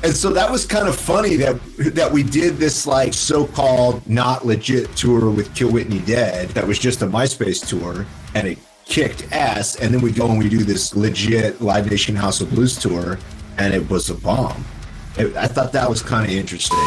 And so that was kind of funny that we did this like so-called not legit tour with Kill Whitney Dead. That was just a MySpace tour, and it kicked ass. And then we go and we do this legit Live Nation House of Blues tour, and it was a bomb. I thought that was kind of interesting.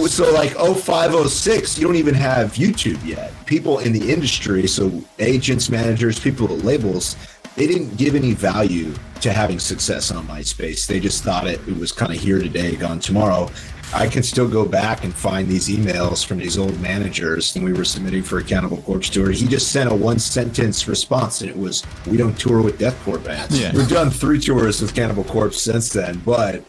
So like 05, 06, you don't even have YouTube yet. People in the industry, so agents, managers, people at labels, they didn't give any value to having success on MySpace. They just thought it was kind of here today, gone tomorrow. I can still go back and find these emails from these old managers, and we were submitting for a Cannibal Corpse tour. He just sent a 1-sentence response, and it was, "We don't tour with deathcore bands." Yeah. We've done 3 tours with Cannibal Corpse since then, but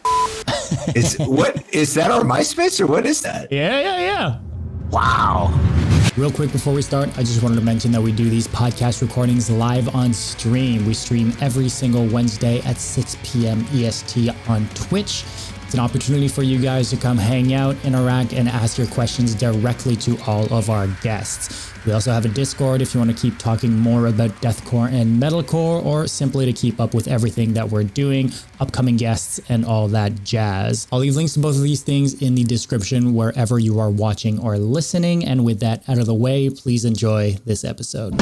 is that our MySpace or what is that? Yeah. Wow. Real quick before we start, I just wanted to mention that we do these podcast recordings live on stream. We stream every single Wednesday at 6 p.m. EST on Twitch. It's an opportunity for you guys to come hang out, interact, and ask your questions directly to all of our guests. We also have a Discord if you want to keep talking more about deathcore and metalcore, or simply to keep up with everything that we're doing, upcoming guests, and all that jazz. I'll leave links to both of these things in the description wherever you are watching or listening. And with that out of the way, please enjoy this episode.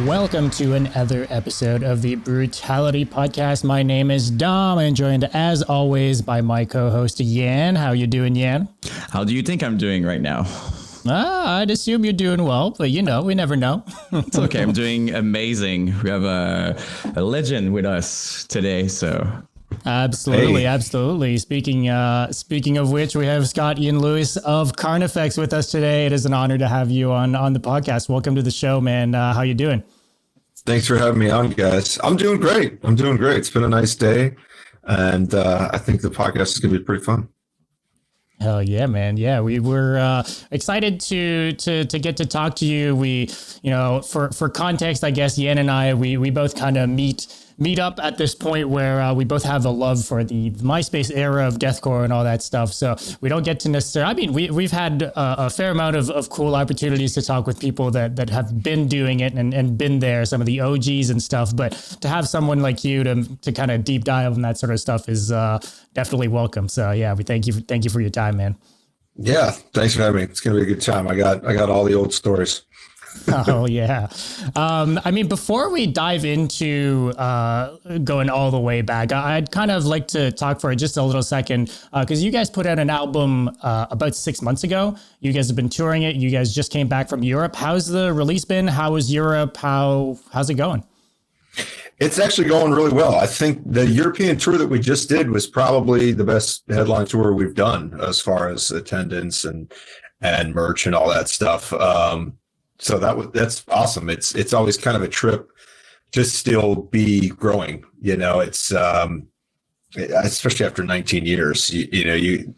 Welcome to another episode of the Brutality Podcast. My name is Dom, and joined as always by my co-host Yan. How you doing, Yan? How do you think I'm doing right now? I'd assume you're doing well, but we never know. It's okay. I'm doing amazing. We have a legend with us today, so... Absolutely. Speaking of which, we have Scott Ian Lewis of Carnifex with us today. It is an honor to have you on the podcast. Welcome to the show, man. How you doing? Thanks for having me on, guys. I'm doing great. It's been a nice day, and I think the podcast is going to be pretty fun. Hell yeah, man. Yeah, we were excited to get to talk to you. We, for context, I guess Yan and I, we both kind of meet up at this point where we both have a love for the MySpace era of deathcore and all that stuff. So we don't get to necessarily, we've had a fair amount of cool opportunities to talk with people that have been doing it and been there, some of the OGs and stuff. But to have someone like you to kind of deep dive on that sort of stuff is definitely welcome. So yeah, we thank you for your time, man. Yeah, thanks for having me. It's going to be a good time. I got all the old stories. Oh, yeah. Before we dive into going all the way back, I'd kind of like to talk for just a little second, because you guys put out an album about 6 months ago. You guys have been touring it. You guys just came back from Europe. How's the release been? How was Europe? How's it going? It's actually going really well. I think the European tour that we just did was probably the best headline tour we've done as far as attendance and merch and all that stuff. So that's awesome. It's always kind of a trip to still be growing. It's especially after 19 years.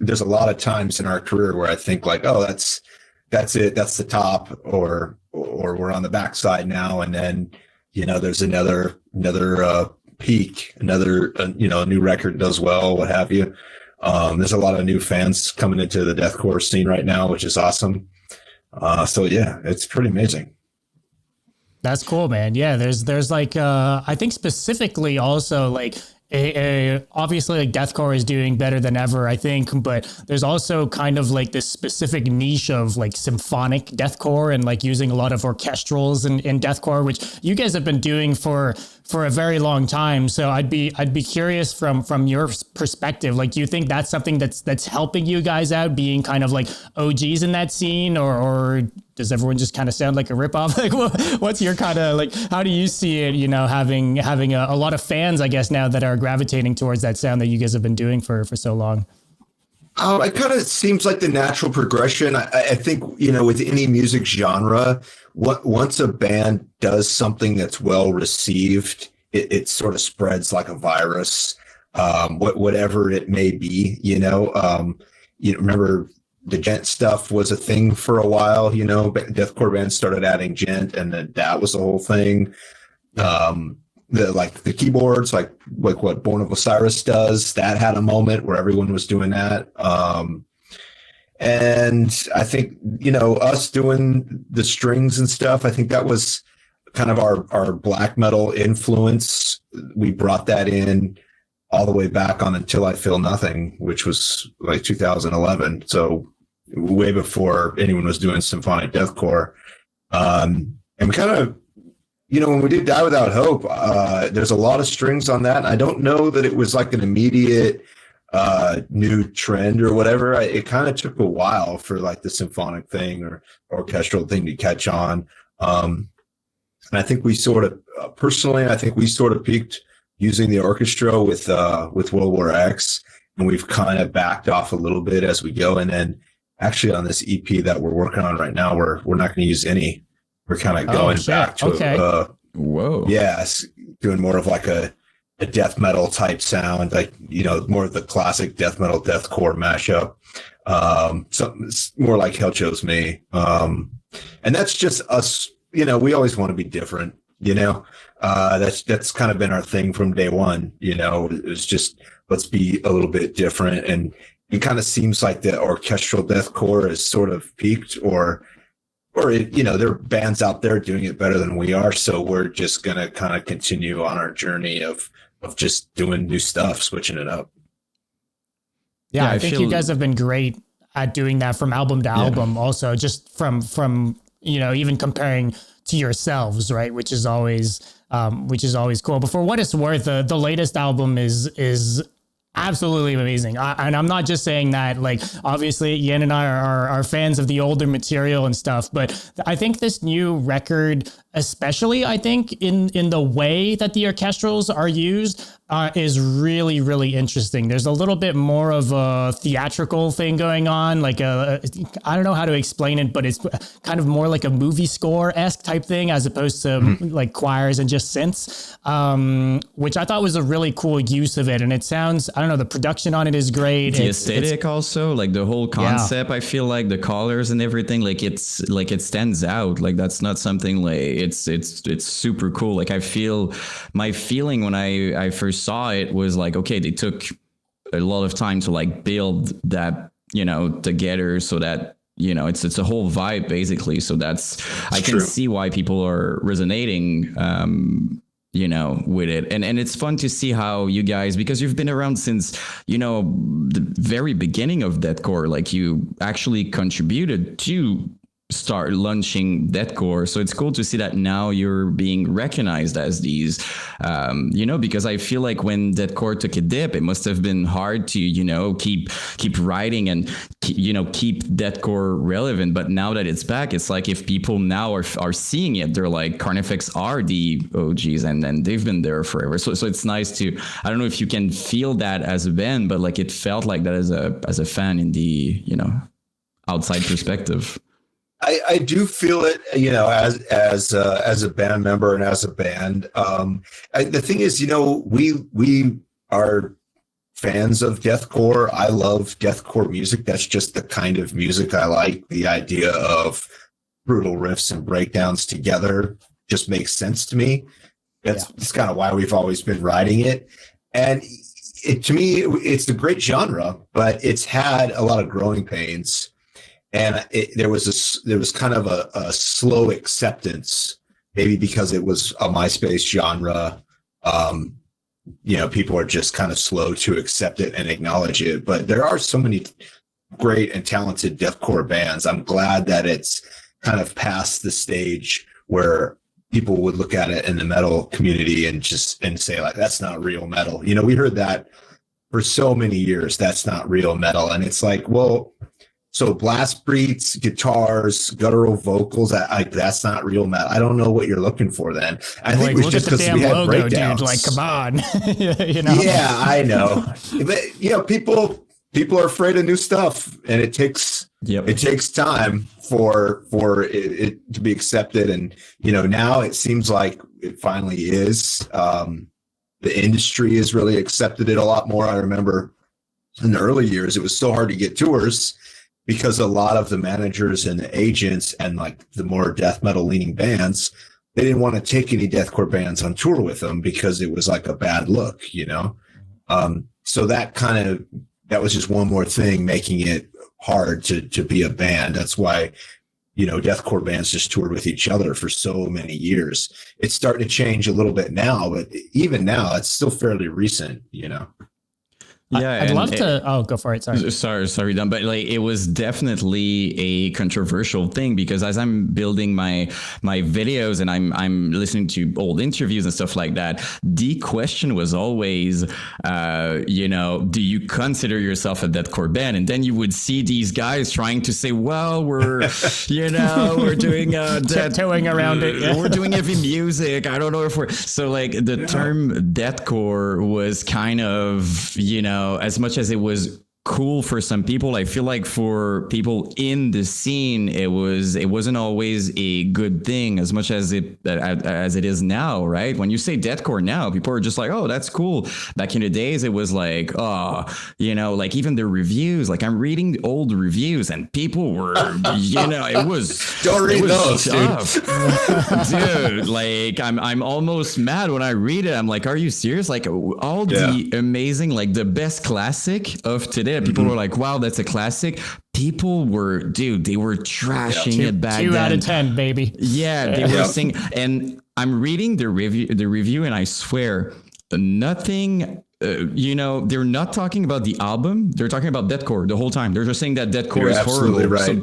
There's a lot of times in our career where I think like, oh, that's it, that's the top, or we're on the backside now, and then there's another peak, another new record does well, what have you. There's a lot of new fans coming into the deathcore scene right now, which is awesome. So yeah, it's pretty amazing. That's cool, man. Yeah, there's like I think specifically also like obviously like deathcore is doing better than ever, I think, but there's also kind of like this specific niche of like symphonic deathcore and like using a lot of orchestrals in deathcore, which you guys have been doing for a very long time. So I'd be curious from your perspective, like, do you think that's something that's helping you guys out, being kind of like OGs in that scene, or does everyone just kind of sound like a ripoff? Like, what's your kind of like, how do you see it, having a lot of fans, I guess, now that are gravitating towards that sound that you guys have been doing for so long? It kind of seems like the natural progression. I think, with any music genre, once a band does something that's well received, it sort of spreads like a virus, whatever it may be. Remember the gent stuff was a thing for a while. Deathcore bands started adding gent, and then that was the whole thing. the keyboards, like what Born of Osiris does. That had a moment where everyone was doing that. And I think, us doing the strings and stuff, I think that was kind of our black metal influence. We brought that in all the way back on Until I Feel Nothing, which was like 2011. So way before anyone was doing symphonic deathcore. And we kind of, when we did Die Without Hope, there's a lot of strings on that. And I don't know that it was like an immediate new trend or whatever. It kind of took a while for like the symphonic thing or orchestral thing to catch on. And I think we sort of, personally, I think we sort of peaked using the orchestra with World War X, and we've kind of backed off a little bit as we go. And then actually on this EP that we're working on right now, we're not going to use any. We're kind of going back to whoa, yes, doing more of like a death metal type sound, like more of the classic death metal deathcore mashup. Something more like Hell Chose Me, and that's just us. We always want to be different. That's kind of been our thing from day one. It was just, let's be a little bit different. And it kind of seems like the orchestral deathcore is sort of peaked, or there are bands out there doing it better than we are. So we're just going to kind of continue on our journey of just doing new stuff, switching it up. Yeah, I think you guys have been great at doing that from album to album. Also, just from even comparing to yourselves, right? Which is always cool. But for what it's worth, the latest album is absolutely amazing. And I'm not just saying that, like, obviously Yen and I are fans of the older material and stuff, but I think this new record, especially I think in the way that the orchestrals are used, is really, really interesting. There's a little bit more of a theatrical thing going on, like I don't know how to explain it, but it's kind of more like a movie score-esque type thing as opposed to like choirs and just synths, which I thought was a really cool use of it. And it sounds, I don't know, the production on it is great. The aesthetic also, like the whole concept, I feel like the colors and everything, like it's like it stands out. Like that's not something like it's super cool. Like my feeling when I first saw it was like, okay, they took a lot of time to like build that, together so that, it's a whole vibe basically. So I can see why people are resonating, with it. And it's fun to see how you guys, because you've been around since, the very beginning of deathcore, like you actually contributed to start launching deathcore. So it's cool to see that now you're being recognized as these, because I feel like when deathcore took a dip, it must have been hard to, keep writing and, keep deathcore relevant. But now that it's back, it's like if people now are seeing it, they're like, Carnifex are the OGs and they've been there forever. So it's nice to, I don't know if you can feel that as a band, but like it felt like that as a fan in the, outside perspective. I do feel it, as a band member and as a band. The thing is, we are fans of deathcore. I love deathcore music. That's just the kind of music I like. The idea of brutal riffs and breakdowns together just makes sense to me. That's kind of why we've always been writing it. And to me, it's a great genre, but it's had a lot of growing pains. And there was kind of a slow acceptance, maybe because it was a MySpace genre. People are just kind of slow to accept it and acknowledge it. But there are so many great and talented deathcore bands. I'm glad that it's kind of past the stage where people would look at it in the metal community and say like, that's not real metal. We heard that for so many years. That's not real metal. And it's like, well, so blast beats, guitars, guttural vocals, that's not real metal. I don't know what you're looking for then. I think it was just because we had breakdowns. Dude, like, come on. Yeah, I know. But, people are afraid of new stuff, and it takes time for it to be accepted. And, now it seems like it finally is. The industry has really accepted it a lot more. I remember in the early years, it was so hard to get tours, because a lot of the managers and the agents and like the more death metal leaning bands they didn't want to take any deathcore bands on tour with them because it was like a bad look, you know? So that was just one more thing making it hard to be a band. That's why, you know, deathcore bands just toured with each other for so many years. It's starting to change a little bit now, but even now it's still fairly recent, you know? Yeah, I'd love to. Oh, go for it. Sorry, Don. But like, it was definitely a controversial thing because as I'm building my videos and I'm listening to old interviews and stuff like that, the question was always, you know, do you consider yourself a deathcore band? And then you would see these guys trying to say, well, we're, you know, we're doing tiptoeing around it. Yeah. We're doing heavy music. I don't know if we're so like the term deathcore was kind of, you know, as much as it was cool for some people, I feel like for people in the scene, it wasn't always a good thing as much as it is now, right? When you say deathcore now, people are just like, oh, that's cool. Back in the days, it was like, oh, you know, like even the reviews, like I'm reading old reviews and people were, you know, it was don't read those, dude. Like I'm almost mad when I read it. I'm like, are you serious? Like all the amazing, like the best classic of today. People were like, wow, that's a classic. People were, dude, they were trashing it back then. 2 out of 10, baby. Yeah, they were saying, and I'm reading the review, and I swear, nothing. You know, they're not talking about the album. They're talking about deathcore the whole time. They're just saying that deathcore is horrible. Right. So,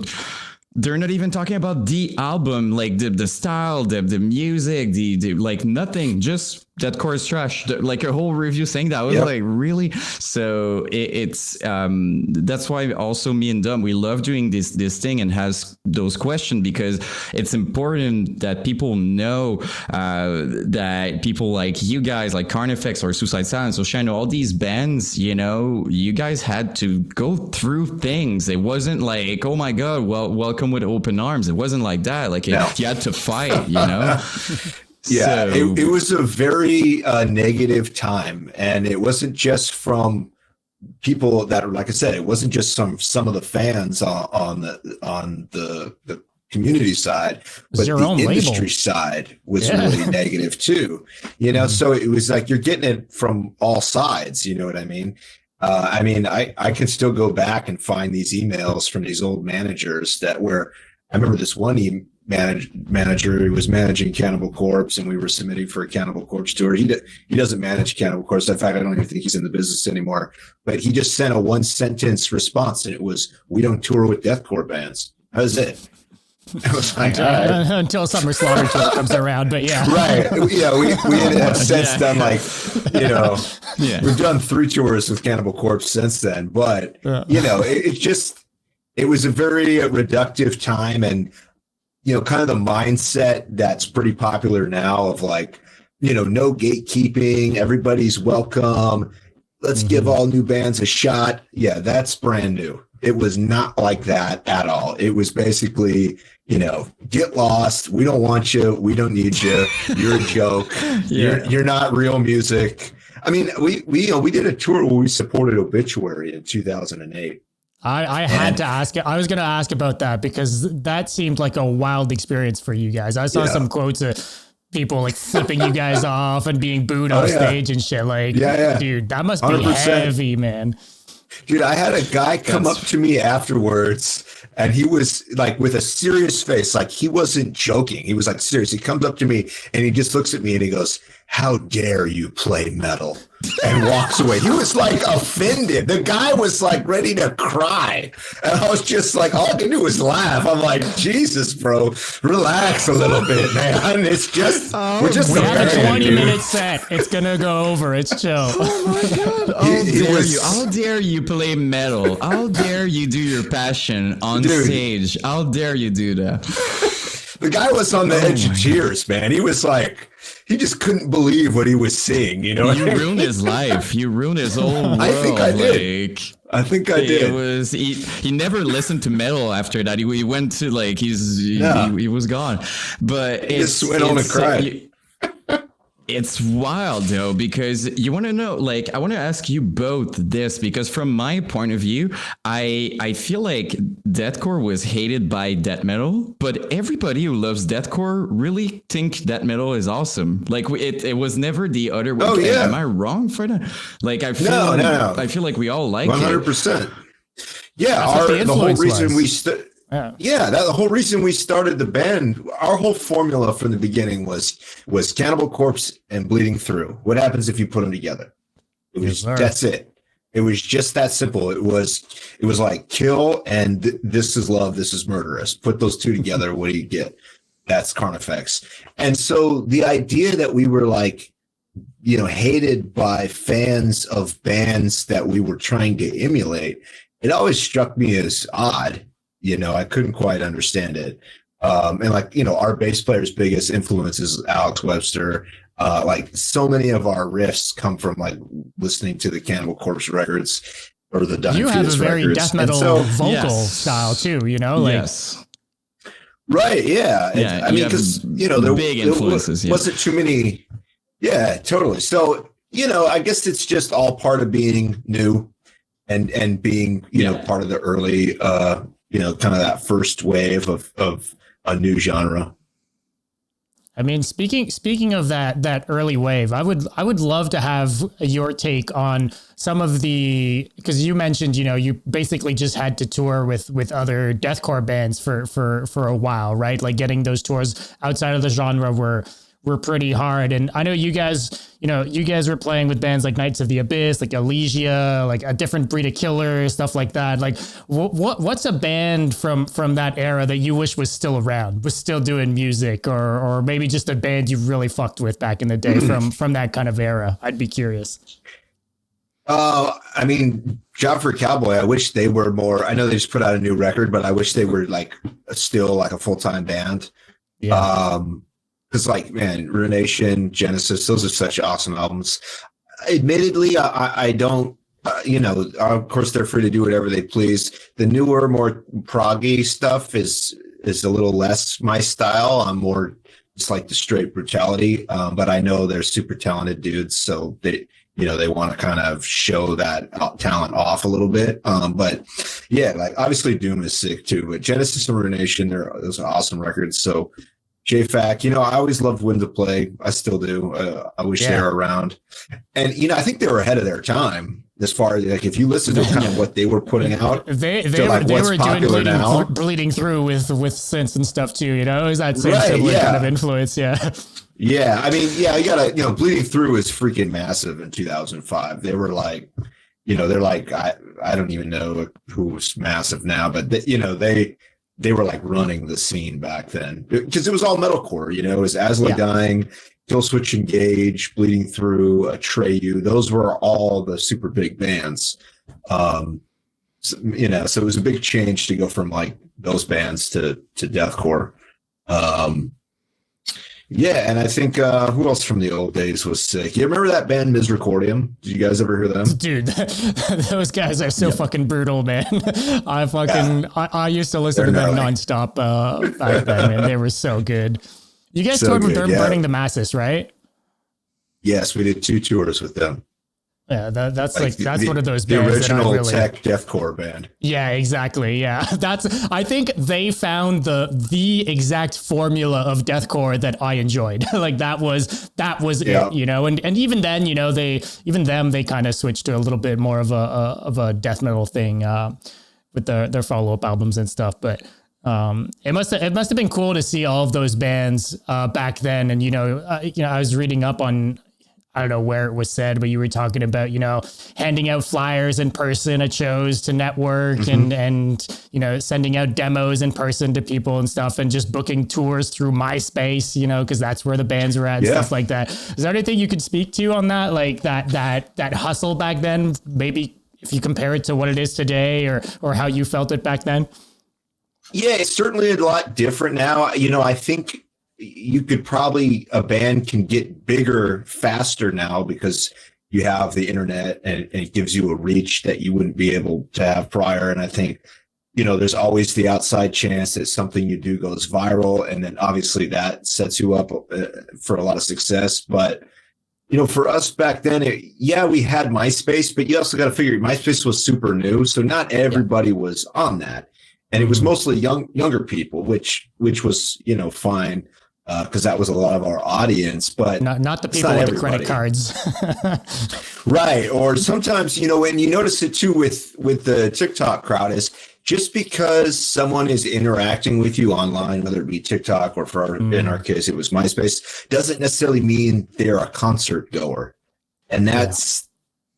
they're not even talking about the album, like the style, the music, the like nothing. Just deathcore is trash. Like a whole review saying that. I was like, really? So it's that's why also me and Dom, we love doing this thing and has those questions because it's important that people know that people like you guys, like Carnifex or Suicide Silence or Shino, all these bands, you know, you guys had to go through things. It wasn't like, oh my God, well, welcome with open arms. It wasn't like that. Like you had to fight, you know? Yeah, so, it was a very negative time, and it wasn't just from people that, like I said, it wasn't just some of the fans on the community side, but the industry side was really negative too. You know, so it was like you're getting it from all sides. You know what I mean? I can still go back and find these emails from these old managers I remember this one manager who was managing Cannibal Corpse, and we were submitting for a Cannibal Corpse tour. He doesn't manage Cannibal Corpse. In fact, I don't even think he's in the business anymore. But he just sent a 1-sentence response, and it was, "We don't tour with deathcore bands." That was it. I was like, until Summer Slaughter tour comes around, but yeah, right. Yeah, we have since done like, you know, we've done 3 tours with Cannibal Corpse since then. But you know, it was a very reductive time, and you know, kind of the mindset that's pretty popular now of like, you know, no gatekeeping, everybody's welcome. Let's give all new bands a shot. Yeah, that's brand new. It was not like that at all. It was basically, you know, get lost. We don't want you. We don't need you. You're a joke. You're not real music. I mean, we did a tour where we supported Obituary in 2008. I had to ask it. I was going to ask about that because that seemed like a wild experience for you guys. I saw some quotes of people like flipping you guys off and being booed off stage and shit. Like, dude, that must be 100%. Heavy, man. Dude, I had a guy come up to me afterwards, and he was like with a serious face, like he wasn't joking. He was like serious. He comes up to me and he just looks at me and he goes, "How dare you play metal?" and walks away. He was like offended. The guy was like ready to cry. And I was just like, all I can do is laugh. I'm like, Jesus, bro, relax a little bit, man. It's just, we're just we have a 20-minute set. It's going to go over. It's chill. Oh my God. How dare you play metal? How dare you do your passion on stage? How dare you do that? The guy was on the edge of tears, man. He was like, he just couldn't believe what he was seeing. You know, you ruined his life. You ruined his whole world. I think I did. I think I did. It was he never listened to metal after that. He went to like he was gone. But he just went on and cried. It's wild though, because you want to know, like, I want to ask you both this, because from my point of view, I feel like deathcore was hated by death metal, but everybody who loves deathcore really think death metal is awesome. Like it was never the other way. Oh, yeah. Am I wrong for that? Like I feel, No. I feel like we all like 100%. it. Yeah, the whole reason the whole reason we started the band, our whole formula from the beginning was Cannibal Corpse and Bleeding Through. What happens if you put them together? That's it. It was just that simple. It was like kill and this is love, this is murderous. Put those two together, what do you get? That's Carnifex. And so the idea that we were like, you know, hated by fans of bands that we were trying to emulate, it always struck me as odd. You know, I couldn't quite understand it. And like, you know, our bass player's biggest influence is Alex Webster. Like so many of our riffs come from like listening to the Cannibal Corpse records or the Dying You have a very records. death metal vocal style too, you know? Like, Right. Yeah. I mean, because, you know, there big influences. Wasn't too many. Yeah, totally. So, you know, I guess it's just all part of being new and being, you know, part of the early, you know, kind of that first wave of a new genre. I mean, speaking of that early wave, I would love to have your take on some of the, because you mentioned, you know, you basically just had to tour with other deathcore bands for a while, right? Like getting those tours outside of the genre were pretty hard. And I know you guys were playing with bands like Knights of the Abyss, like Elysia, like A Different Breed of Killer, stuff like that. Like what's a band from that era that you wish was still around, was still doing music, or maybe just a band you really fucked with back in the day from that kind of era? I'd be curious. I mean, Job for a Cowboy, I wish they were more, I know they just put out a new record, but I wish they were like still like a full-time band. Yeah. Because like, man, Ruination, Genesis, those are such awesome albums. Admittedly, I don't, you know, of course they're free to do whatever they please. The newer, more proggy stuff is a little less my style. I'm more just like the straight brutality. But I know they're super talented dudes, so they, you know, they want to kind of show that talent off a little bit. But yeah, like obviously Doom is sick too, but Genesis and Ruination, those are awesome records. So JFAC, you know, I always loved Wind to Play. I still do. I wish they were around. And, you know, I think they were ahead of their time as far as, like, if you listen to kind of what they were putting out. They were doing bleeding through with synths and stuff too, you know? Is that same similar kind of influence? Yeah. Yeah. I mean, yeah, you gotta, you know, Bleeding Through is freaking massive in 2005. They were like, you know, they're like, I don't even know who's massive now, but, you know, they were like running the scene back then because it was all metalcore, you know, it was Asla Dying, Killswitch Engage, Bleeding Through, Atreyu. Those were all the super big bands. So, you know, so it was a big change to go from like those bands to deathcore. Yeah, and I think who else from the old days was sick? You remember that band Misericordium? Did you guys ever hear them? Dude, those guys are so fucking brutal, man. I used to listen to them nonstop back then, man. They were so good. You guys toured with them, Burning the Masses, right? Yes, we did 2 tours with them. Yeah, that's one of those bands. The original that tech deathcore band. Yeah, exactly. Yeah, I think they found the exact formula of deathcore that I enjoyed. Like that was it, you know. And even then, you know, they kind of switched to a little bit more of a death metal thing with their follow up albums and stuff. But it must have been cool to see all of those bands back then. And you know, I was reading up on, I don't know where it was said, but you were talking about, you know, handing out flyers in person at shows to network and, you know, sending out demos in person to people and stuff and just booking tours through MySpace, you know, because that's where the bands were at and stuff like that. Is there anything you could speak to on that? Like that hustle back then, maybe if you compare it to what it is today or how you felt it back then? Yeah, it's certainly a lot different now. You know, I think you could probably, a band can get bigger faster now because you have the internet and it gives you a reach that you wouldn't be able to have prior. And I think, you know, there's always the outside chance that something you do goes viral. And then obviously that sets you up for a lot of success. But For us back then, we had MySpace, but you also got to figure MySpace was super new, so not everybody was on that, and it was mostly younger people, which was fine because that was a lot of our audience, but not the people with the credit cards, right? Or sometimes and you notice it too with the TikTok crowd is just because someone is interacting with you online, whether it be TikTok or in our case, it was MySpace, doesn't necessarily mean they're a concert goer. And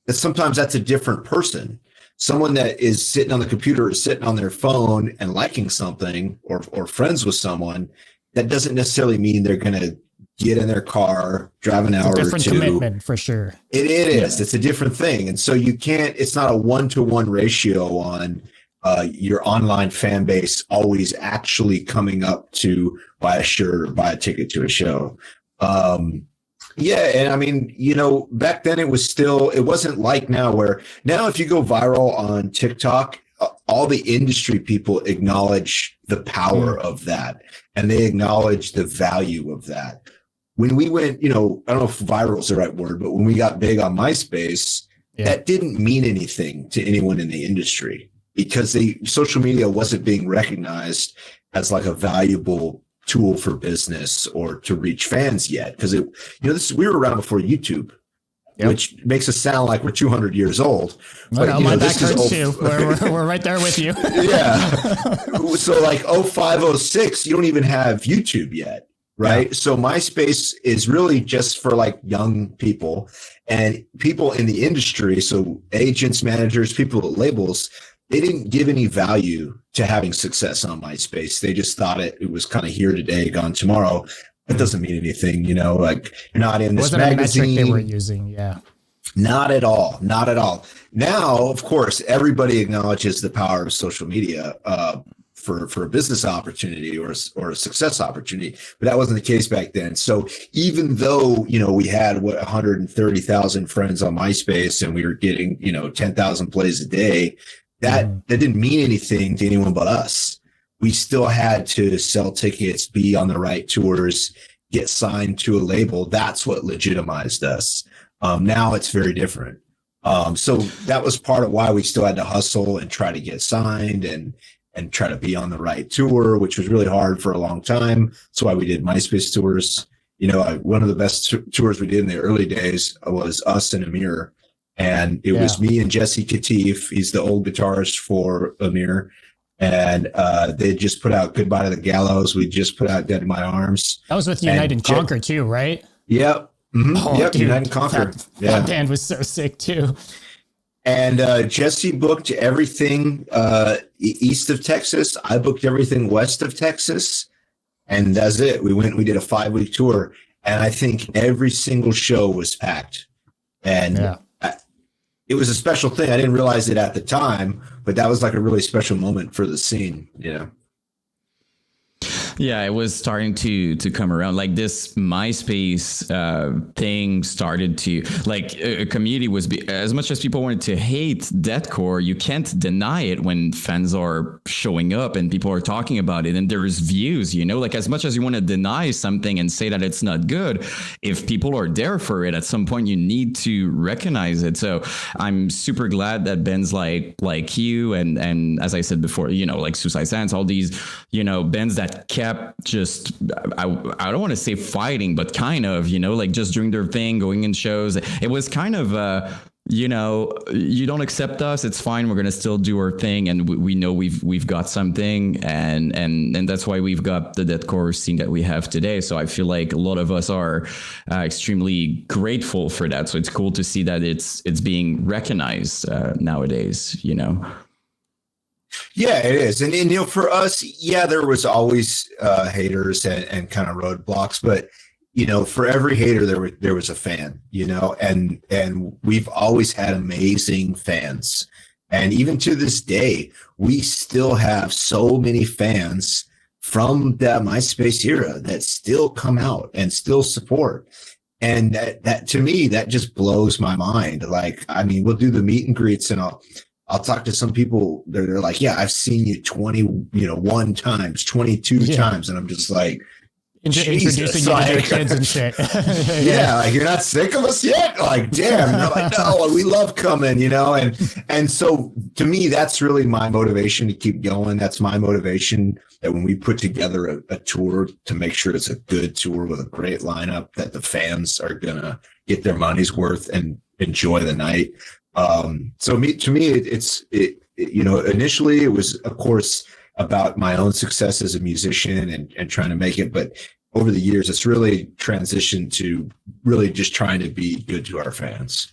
sometimes that's a different person. Someone that is sitting on the computer or sitting on their phone and liking something or friends with someone, that doesn't necessarily mean they're going to get in their car, drive an hour or two. Different commitment for sure. It is. It's a different thing. And so it's not a 1-to-1 ratio on your online fan base always actually coming up to buy a shirt or buy a ticket to a show. And I mean, back then it wasn't like now where now if you go viral on TikTok, all the industry people acknowledge the power of that and they acknowledge the value of that. When we went, I don't know if viral is the right word, but when we got big on MySpace, that didn't mean anything to anyone in the industry, because social media wasn't being recognized as like a valuable tool for business or to reach fans yet. Because we were around before YouTube, which makes us sound like we're 200 years old. But, my back hurts too. We're right there with you. So like 05, 06, you don't even have YouTube yet. Right. So MySpace is really just for like young people and people in the industry. So agents, managers, people at labels, they didn't give any value to having success on MySpace. They just thought it was kind of here today, gone tomorrow. It doesn't mean anything, like you're not in this magazine. A metric they were using. Yeah. Not at all. Not at all. Now, of course, everybody acknowledges the power of social media for a business opportunity or a success opportunity, but that wasn't the case back then. So even though, we had 130,000 friends on MySpace and we were getting, 10,000 plays a day, that didn't mean anything to anyone but us. We still had to sell tickets, be on the right tours, get signed to a label. That's what legitimized us. Now it's very different. So that was part of why we still had to hustle and try to get signed and try to be on the right tour, which was really hard for a long time. That's why we did MySpace tours. One of the best tours we did in the early days was us and Amir. And it was me and Jesse Katif. He's the old guitarist for Amir. And they just put out Goodbye to the Gallows. We just put out Dead in My Arms. That was with Unite and Conquer too, right? Yep. Mm-hmm. Dude, Unite and Conquer. That band was so sick too. And Jesse booked everything east of Texas. I booked everything west of Texas. And that's it. We did a 5-week tour. And I think every single show was packed. And it was a special thing. I didn't realize it at the time, but that was like a really special moment for the scene, Yeah, it was starting to come around. Like this MySpace thing started to, like, a community was, as much as people wanted to hate deathcore, you can't deny it when fans are showing up and people are talking about it and there's views, like as much as you want to deny something and say that it's not good, if people are there for it, at some point you need to recognize it. So I'm super glad that bands like you and as I said before, like Suicide Silence, all these, bands that kept just, I don't want to say fighting, but kind of, like just doing their thing, going in shows. It was kind of, you don't accept us, it's fine. We're going to still do our thing. And we know we've got something. And that's why we've got the deathcore scene that we have today. So I feel like a lot of us are extremely grateful for that. So it's cool to see that it's being recognized nowadays, Yeah, it is. And for us, there was always haters and kind of roadblocks, but for every hater there was a fan, and we've always had amazing fans. And even to this day, we still have so many fans from the MySpace era that still come out and still support. And that to me, that just blows my mind. Like, I mean, we'll do the meet and greets and I'll talk to some people. They're like, yeah, I've seen you 21 times, 22 times. And I'm just like, introducing you to their kids and shit. Yeah, like, you're not sick of us yet? Like, damn. They're like, no, we love coming, and so to me, that's really my motivation to keep going. That's my motivation, that when we put together a tour, to make sure it's a good tour with a great lineup, that the fans are gonna get their money's worth and enjoy the night. To me, initially it was, of course, about my own success as a musician and trying to make it. But over the years, it's really transitioned to really just trying to be good to our fans.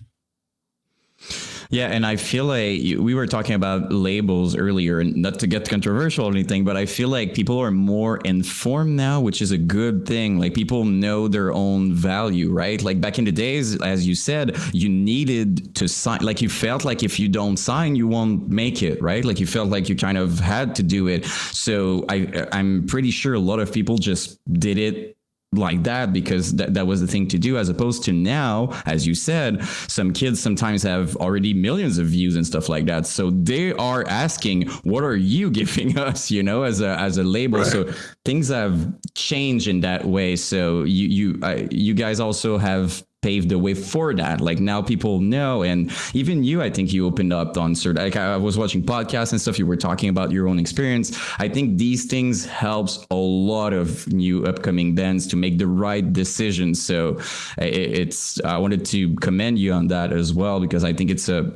Yeah, and I feel like we were talking about labels earlier, and not to get controversial or anything, but I feel like people are more informed now, which is a good thing. Like, people know their own value, right? Like, back in the days, as you said, you needed to sign. Like, you felt like if you don't sign, you won't make it, right? Like, you felt like you kind of had to do it. So I'm pretty sure a lot of people just did it like that because that was the thing to do, as opposed to now, as you said, some kids sometimes have already millions of views and stuff like that, so they are asking, what are you giving us, as a label? Right. So things have changed in that way. So you guys also have paved the way for that. Like, now people know, and even you, I think you opened up on certain, like, I was watching podcasts and stuff, you were talking about your own experience. I think these things helps a lot of new upcoming bands to make the right decisions. So I wanted to commend you on that as well, because I think it's a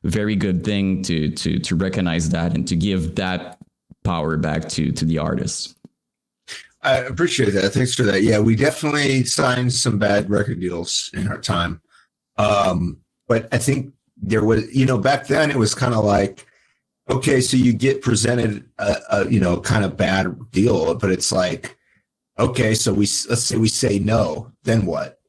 very good thing to recognize that and to give that power back to the artists. I appreciate that. Thanks for that. Yeah, we definitely signed some bad record deals in our time. But I think there was, back then it was kind of like, okay, so you get presented a kind of bad deal, but it's like, okay, so let's say we say no, then what?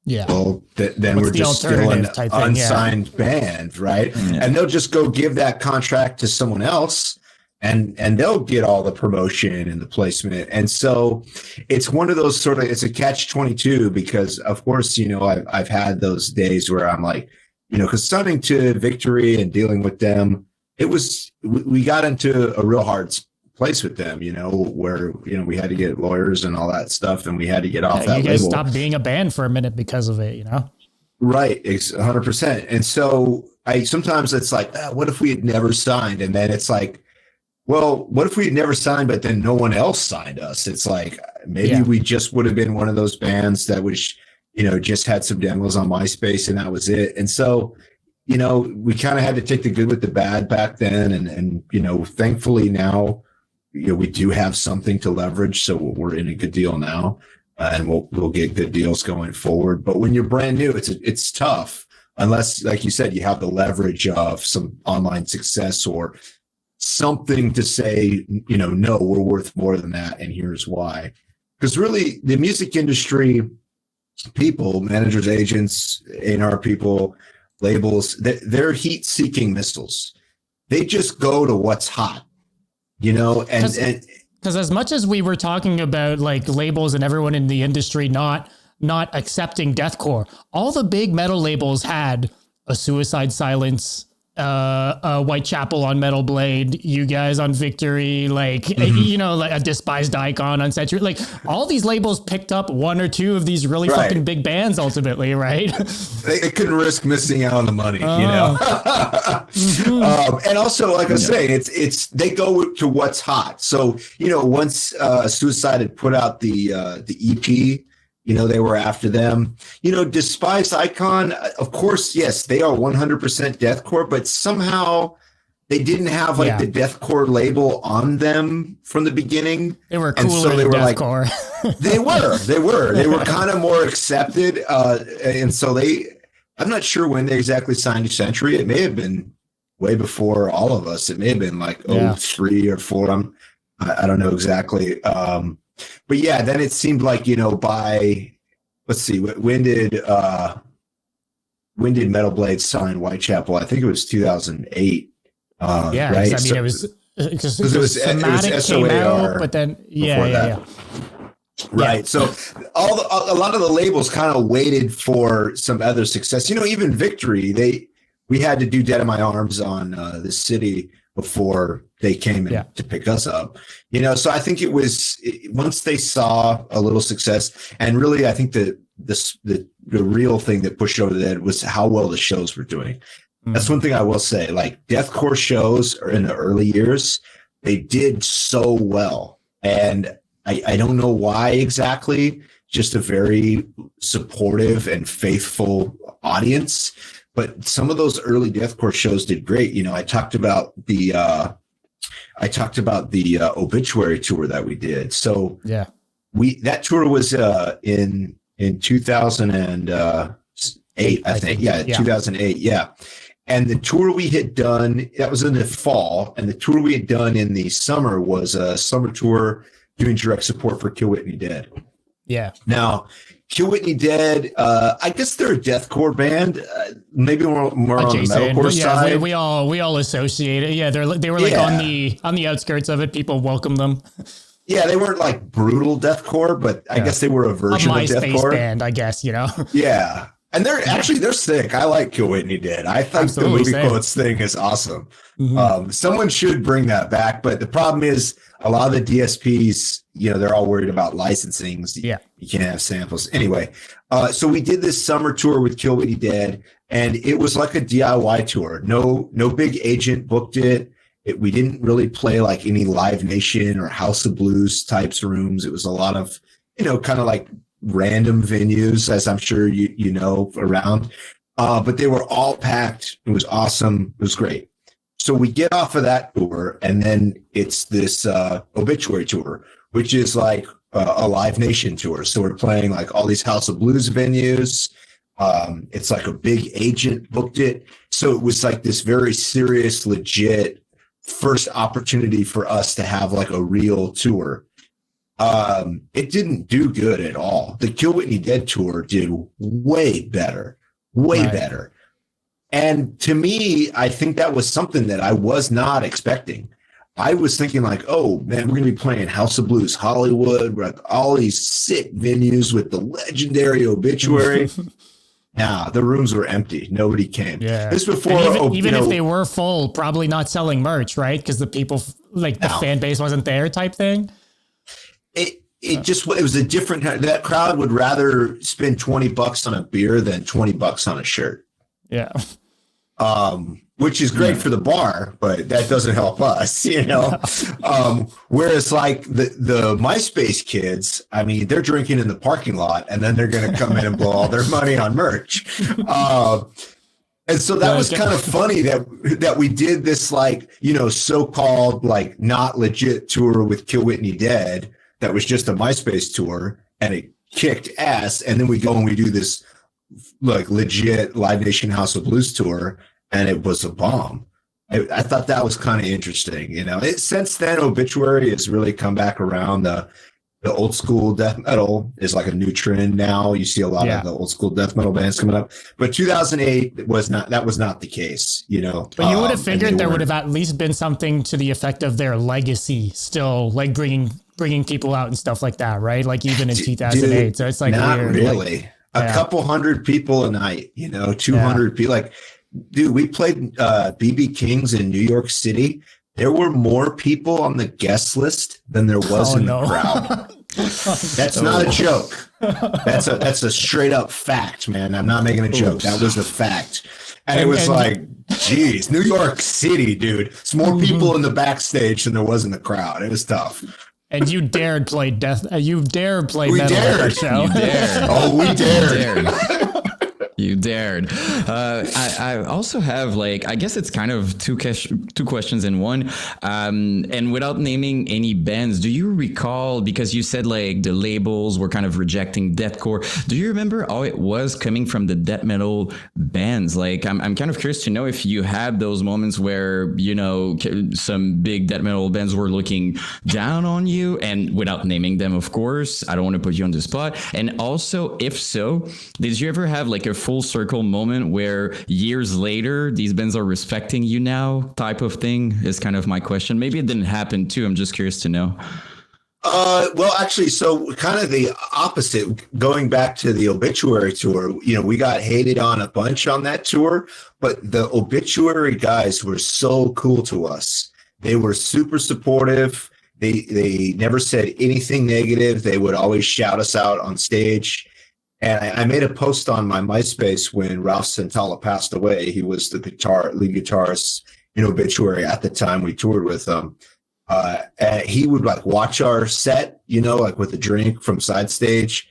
Yeah. Well, then we're just still an unsigned band, right? Yeah. And they'll just go give that contract to someone else. And they'll get all the promotion and the placement. And so it's one of those it's a catch-22, because of course, I've had those days where I'm like, because signing to Victory and dealing with them, we got into a real hard place with them, where, we had to get lawyers and all that stuff, and we had to get off that label. You guys stopped being a band for a minute because of it, Right. It's 100%. And so sometimes it's like, what if we had never signed? And then it's like, well, what if we had never signed, but then no one else signed us? It's like, maybe we just would have been one of those bands that was, just had some demos on MySpace and that was it. And so, we kind of had to take the good with the bad back then. And thankfully now, we do have something to leverage. So we're in a good deal now, and we'll get good deals going forward. But when you're brand new, it's tough, unless, like you said, you have the leverage of some online success or something to say, no, we're worth more than that, and here's why. Because really, the music industry, people, managers, agents, A&R people, labels, they're heat-seeking missiles. They just go to what's hot, and because as much as we were talking about like labels and everyone in the industry not accepting deathcore, all the big metal labels had a Suicide Silence, Whitechapel on Metal Blade, you guys on Victory, like, like a Despised Icon on Century. Like, all these labels picked up one or two of these really fucking big bands ultimately, right? They couldn't risk missing out on the money, and also, like I was saying, it's they go to what's hot. So, once Suicide had put out the EP, they were after them. Despised Icon, of course, yes, they are 100% deathcore, but somehow they didn't have the deathcore label on them from the beginning. They were cooler than deathcore. They were kind of more accepted. And so I'm not sure when they exactly signed to Century. It may have been way before all of us. It may have been like 03 or 4. I don't know exactly. But yeah, then it seemed like, by, let's see, when did Metal Blade sign Whitechapel? I think it was 2008. Right? It was Somatic came out, but then Right. So a lot of the labels kind of waited for some other success. Even Victory, we had to do Dead in My Arms on The City before they came in to pick us up. So I think it was once they saw a little success, and really I think the real thing that pushed over that was how well the shows were doing. That's one thing I will say. Like deathcore shows are in the early years, they did so well, and I don't know why exactly. Just a very supportive and faithful audience. But some of those early deathcore shows did great. I talked about the obituary tour that we did. So that tour was in 2008, I think. Yeah, 2008. Yeah. And the tour we had done, that was in the fall, and the tour we had done in the summer was a summer tour doing direct support for Kill Whitney Dead. Yeah. Now, Kill Whitney Dead, I guess they're a deathcore band, maybe more on the metalcore side. We all associate it. Yeah, they were like on the outskirts of it. People welcome them. Yeah, they weren't like brutal deathcore, but I guess they were a version of deathcore band, I guess, Yeah. And they're sick. I like Kill Whitney Dead. I think the movie quotes thing is awesome. Mm-hmm. Someone should bring that back, but the problem is a lot of the DSPs, they're all worried about licensing. You can't have samples. Anyway, so we did this summer tour with Kill Whitney Dead, and it was like a DIY tour. No big agent booked it. We didn't really play like any Live Nation or House of Blues types rooms. It was a lot of, kind of like random venues, as I'm sure you know around. But they were all packed. It was awesome. It was great. So we get off of that tour, and then it's this obituary tour, which is like a Live Nation tour. So we're playing like all these House of Blues venues. It's like a big agent booked it. So it was like this very serious, legit first opportunity for us to have like a real tour. It didn't do good at all. The Kill Whitney Dead tour did way better. And to me, I think that was something that I was not expecting. I was thinking like, oh man, we're going to be playing House of Blues, Hollywood, we're like all these sick venues with the legendary obituary. Nah, the rooms were empty. Nobody came. Yeah. This before, even if they were full, probably not selling merch, right? Because the people, like the fan base wasn't there type thing. It was a different kind. That crowd would rather spend $20 on a beer than $20 on a shirt. Yeah. Which is great for the bar, but that doesn't help us, whereas like the MySpace kids, I mean, they're drinking in the parking lot and then they're going to come in and blow all their money on merch. And so that was kind of funny that we did this like, so-called like not legit tour with Kill Whitney Dead. That was just a MySpace tour, and it kicked ass. And then we go and we do this like legit Live Nation House of Blues tour, and it was a bomb. I thought that was kind of interesting. Since then, obituary has really come back around. The old school death metal is like a new trend now. You see a lot of the old school death metal bands coming up, but 2008 was not the case. But you would have figured there would have at least been something to the effect of their legacy still, like bringing people out and stuff like that, right? Like even in 2008. Dude, so it's like not weird. Really. Like, a couple hundred people a night, 200 people. Like, dude, we played BB King's in New York City. There were more people on the guest list than there was in the crowd. That's not a joke. That's a straight up fact, man. I'm not making a joke. That was a fact. And it was like, geez, New York City, dude. It's more people in the backstage than there was in the crowd. It was tough. And you dared play death. You dared play metal at that show. You dared. Oh, we dared. You dared. I also have like, I guess it's kind of two questions in one. And without naming any bands, do you recall, because you said like the labels were kind of rejecting deathcore, do you remember how it was coming from the death metal bands? Like, I'm kind of curious to know if you had those moments where, some big death metal bands were looking down on you, and without naming them, of course, I don't want to put you on the spot. And also, if so, did you ever have like a full circle moment where years later these bands are respecting you now, type of thing, is kind of my question. Maybe it didn't happen too. I'm just curious to know. Well, actually, so kind of the opposite. Going back to the obituary tour, we got hated on a bunch on that tour, but the obituary guys were so cool to us. They were super supportive. They never said anything negative. They would always shout us out on stage. And I made a post on my MySpace when Ralph Santalla passed away. He was the lead guitarist in Obituary at the time we toured with him. And he would like watch our set, like with a drink from side stage.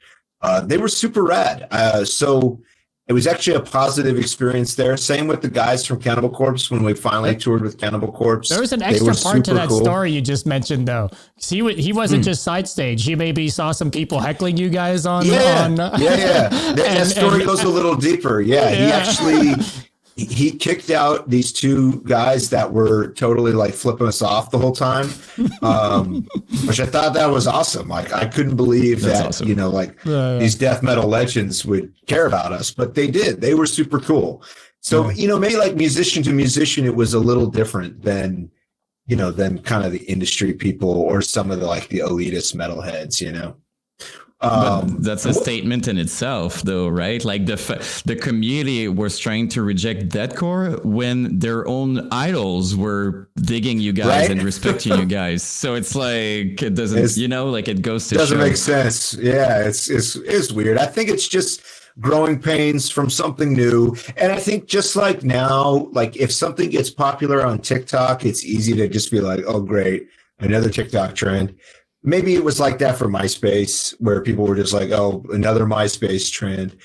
They were super rad. So it was actually a positive experience there. Same with the guys from Cannibal Corpse when we finally toured with Cannibal Corpse. There was an extra part to that story you just mentioned, though. He wasn't just side stage. He maybe saw some people heckling you guys on. Yeah. That story goes a little deeper. Yeah, he actually. He kicked out these two guys that were totally like flipping us off the whole time, which I thought that was awesome. Like I couldn't believe that, awesome. These death metal legends would care about us, but they did. They were super cool. So, maybe like musician to musician, it was a little different than kind of the industry people or some of the elitist metalheads, But that's a statement in itself, though, right? Like the community was trying to reject deathcore when their own idols were digging you guys and respecting you guys. So it's like it doesn't, it goes to doesn't show. make sense. Yeah, it's weird. I think it's just growing pains from something new. And I think just like now, like if something gets popular on TikTok, it's easy to just be like, oh, great, another TikTok trend. Maybe it was like that for MySpace, where people were just like, oh, another MySpace trend.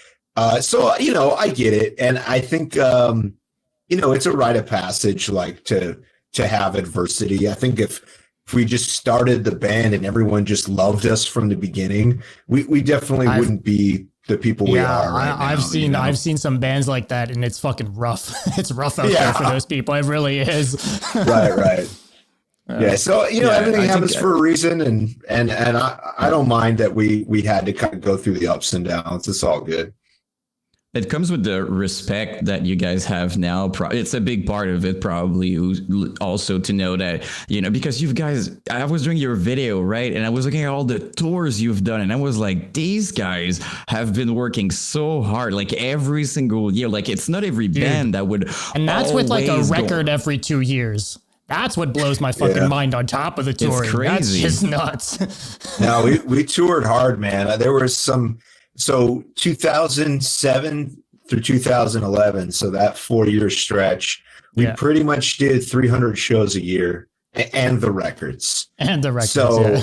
So, I get it. And I think, it's a rite of passage, like to have adversity. I think if we just started the band and everyone just loved us from the beginning, we definitely wouldn't be the people we are right now. I've seen some bands like that, and it's fucking rough. It's rough out there for those people. It really is. Right. Yeah, so everything happens for a reason, and I don't mind that we had to kind of go through the ups and downs. It's all good. It comes with the respect that you guys have now. It's a big part of it, probably also to know that, because you guys, I was doing your video, right? And I was looking at all the tours you've done, and I was like, these guys have been working so hard, like every single year. Like it's not every band that would. And that's with like a record every 2 years. That's what blows my fucking mind on top of the touring. It's crazy. That's just nuts. No, we toured hard, man. There was so 2007 through 2011, so that 4-year stretch, we pretty much did 300 shows a year and the records. So,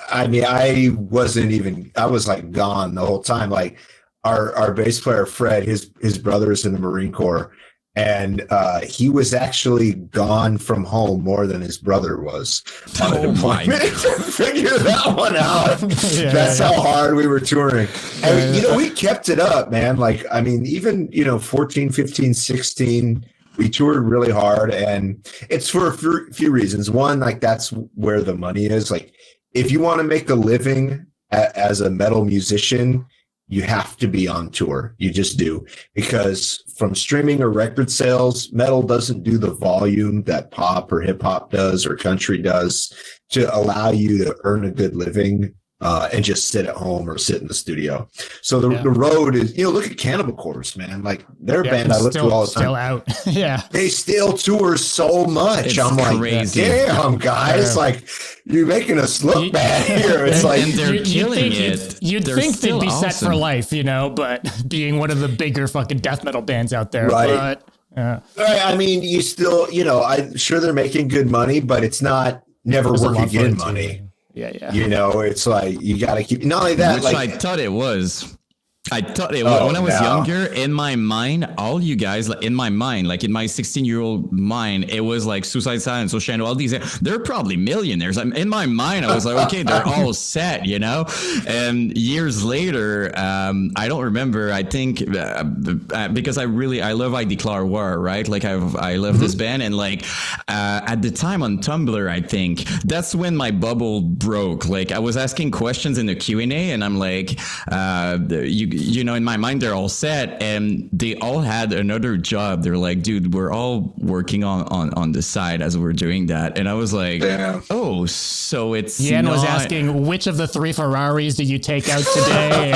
I mean, I was like gone the whole time. Like our bass player, Fred, his brother's in the Marine Corps. And he was actually gone from home more than his brother was on a deployment. Figure that one out. That's how hard we were touring. And, we kept it up, man. Like, I mean, even, 14, 15, 16, we toured really hard. And it's for a few reasons. One, like, that's where the money is. Like, if you want to make a living as a metal musician, you have to be on tour. You just do. Because from streaming or record sales, metal doesn't do the volume that pop or hip hop does or country does to allow you to earn a good living and just sit at home or sit in the studio. So the road is, look at Cannibal Corpse, man. Like their band I look to all the time. Still out. They still tour so much. It's I'm like, crazy. Damn, guys. Like you're making us look bad here. It's like and they're killing it. You'd think they'd be set for life, but being one of the bigger fucking death metal bands out there. Right. But, I mean, you still, I'm sure they're making good money, but it's not never work again money. Yeah. It's like you got to keep. Not only that, which I thought it was. When I was younger, in my mind, all you guys, like in my mind, like in my 16-year-old mind, it was like Suicide Silence, Oceano, all these, they're probably millionaires. In my mind, I was like, okay, they're all set, And years later, I don't remember. I think because I love I Declare War, right? Like I love this band, and like at the time on Tumblr, I think that's when my bubble broke. Like I was asking questions in the Q&A, and I'm like, you know, in my mind, they're all set, and they all had another job. They're like, dude, we're all working on the side as we're doing that. And I was like, oh, so it's Yen was asking, which of the 3 Ferraris did you take out today?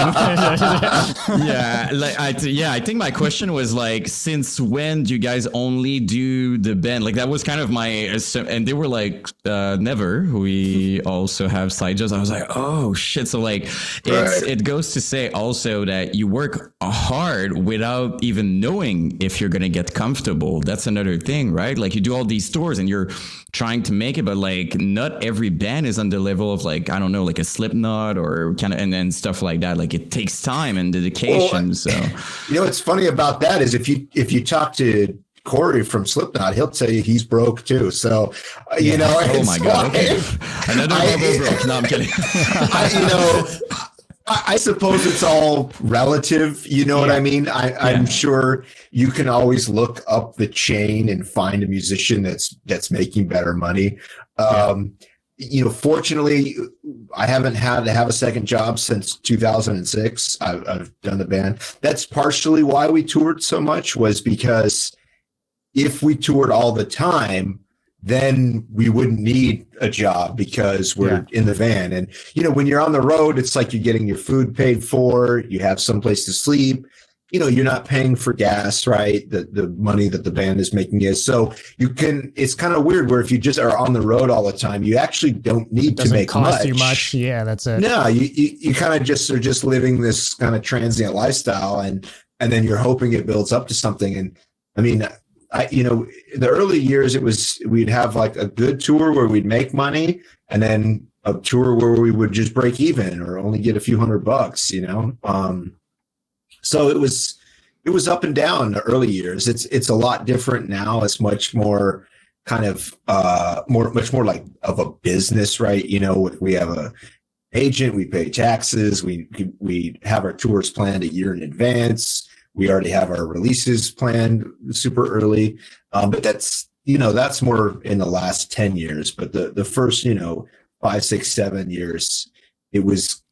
I think my question was like, since when do you guys only do the band? Like that was kind of my, and they were like, never. We also have side jobs. I was like, oh shit. So like, it goes to say also that you work hard without even knowing if you're gonna get comfortable. That's another thing, right? Like you do all these tours and you're trying to make it, but like not every band is on the level of like, I don't know, like a Slipknot or kind of, and then stuff like that. Like it takes time and dedication. Well, so you know what's funny about that is if you talk to Corey from Slipknot, he'll tell you he's broke too. So you know, oh my god, okay. Another level broke. No, I'm kidding. I suppose it's all relative. You know what I mean? I'm sure you can always look up the chain and find a musician that's making better money. You know, fortunately, I haven't had to have a second job since 2006. I've done the band. That's partially why we toured so much, was because if we toured all the time, then we wouldn't need a job because we're in the van. And, you know, when you're on the road, it's like you're getting your food paid for, you have someplace to sleep, you know, you're not paying for gas, right? The money that the band is making is. So you can, it's kind of weird where if you just are on the road all the time, you actually don't need to make much. Cost you much. Yeah, that's it. No, you kind of just are just living this kind of transient lifestyle, and then you're hoping it builds up to something. And I mean, you know, the early years, we'd have like a good tour where we'd make money, and then a tour where we would just break even or only get a few $100, you know? So it was up and down in the early years. It's a lot different now. It's much more kind of, much more like of a business, right? You know, we have a agent, we pay taxes, we have our tours planned a year in advance. We already have our releases planned super early, but that's more in the last 10 years. But the first, 5, 6, 7 years, it was,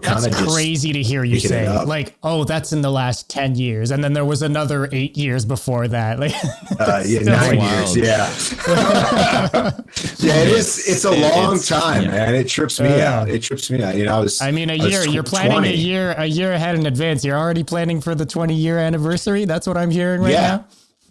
kind of crazy to hear you say, like, oh, that's in the last 10 years. And then there was another 8 years before that. Like, 9 years. Yeah. Yeah, it's a long time, man. It trips me out. It trips me out. A year, you're planning a year ahead in advance. You're already planning for the 20-year anniversary. That's what I'm hearing right now.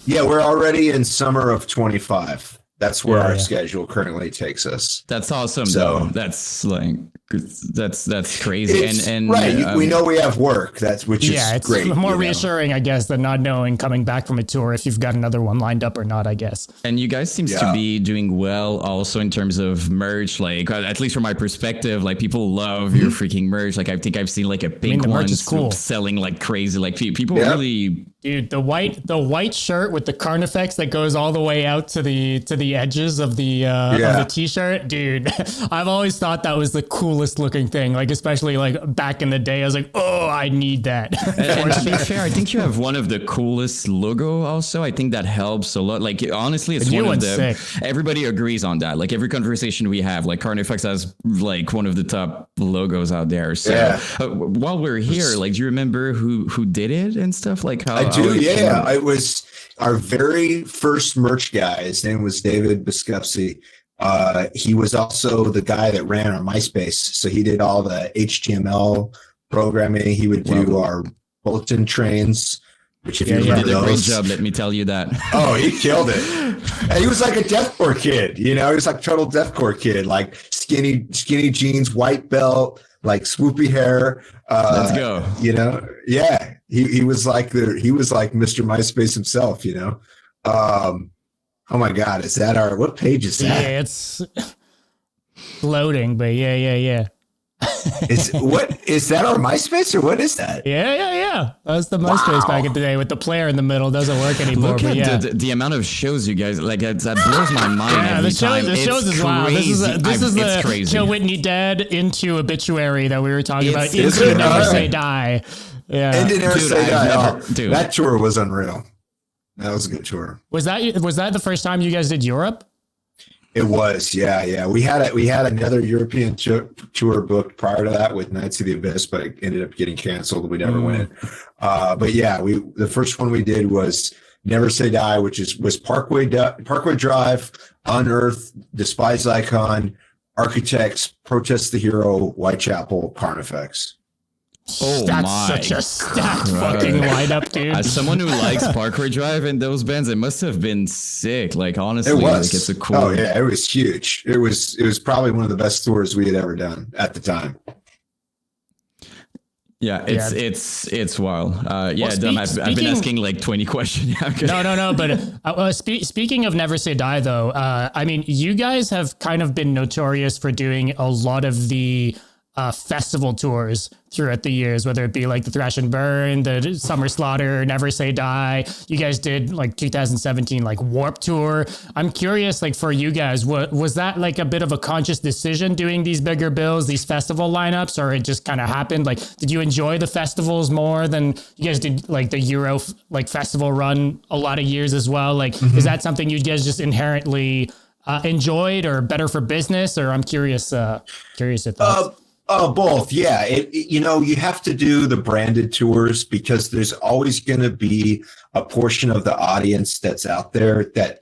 Yeah. We're already in summer of 25. That's where our schedule currently takes us. That's awesome. So that's like, that's crazy. And right. We know we have work. Which is great. It's more reassuring, I guess, than not knowing coming back from a tour if you've got another one lined up or not, I guess. And you guys seems to be doing well also in terms of merch. Like, at least from my perspective, like people love your freaking merch. Like I think I've seen like a pink one selling like crazy. Like people really. Dude, the white shirt with the Carnifex that goes all the way out to the edges of the t-shirt, dude. I've always thought that was the coolest looking thing. Like especially like back in the day, I was like, oh, I need that. and to be fair, I think you have one of the coolest logo. Also, I think that helps a lot. Like honestly, it's one of the. Sick. Everybody agrees on that. Like every conversation we have, like Carnifex has like one of the top logos out there. So while we're here, like, do you remember who did it and stuff? Like how? It was our very first merch guy. His name was David Biscupsi. He was also the guy that ran our MySpace. So he did all the HTML programming. He would do our bulletin trains, which if you remember he did a great job, let me tell you that. Oh, he killed it. And he was like a deathcore kid, he was like a total deathcore kid, like skinny jeans, white belt, like swoopy hair. Let's go. He was like Mr. MySpace himself, Oh my God, is that what page is that? Yeah, it's loading, but yeah. Is that our MySpace or what is that? Yeah. That was the MySpace back in the day with the player in the middle. Doesn't work anymore. Look at the amount of shows you guys like. That blows my mind every time. The shows is wow. This is the Kill Whitney Dead into obituary that we were talking about. Into Never Say Die. Yeah, into Never Say Die. That tour was unreal. That was a good tour. Was that the first time you guys did Europe? It was, yeah. We had another European tour booked prior to that with Knights of the Abyss, but it ended up getting canceled. We never went. But yeah, the first one we did was Never Say Die, which was Parkway Drive, Unearth, Despise Icon, Architects, Protest the Hero, Whitechapel, Carnifex. Oh, that's my such a stacked fucking lineup, dude. As someone who likes Parkway Drive and those bands, it must have been sick. Like, honestly, It was. like, it's a cool. Oh yeah, it was huge. It was probably one of the best tours we had ever done at the time. Yeah, it's wild. Yeah, Well, I've been asking like 20 questions. No. But speaking of Never Say Die, though, I mean, you guys have kind of been notorious for doing a lot of the festival tours throughout the years, whether it be like the Thrash and Burn, the Summer Slaughter, Never Say Die. You guys did like 2017 like Warp Tour. I'm curious, like for you guys, was that like a bit of a conscious decision doing these bigger bills, these festival lineups, or it just kind of happened? Like, did you enjoy the festivals more than you guys did like the Euro like festival run a lot of years as well? Like, is that something you guys just inherently enjoyed, or better for business? Or I'm curious your thoughts. Both. Yeah. You have to do the branded tours because there's always going to be a portion of the audience that's out there that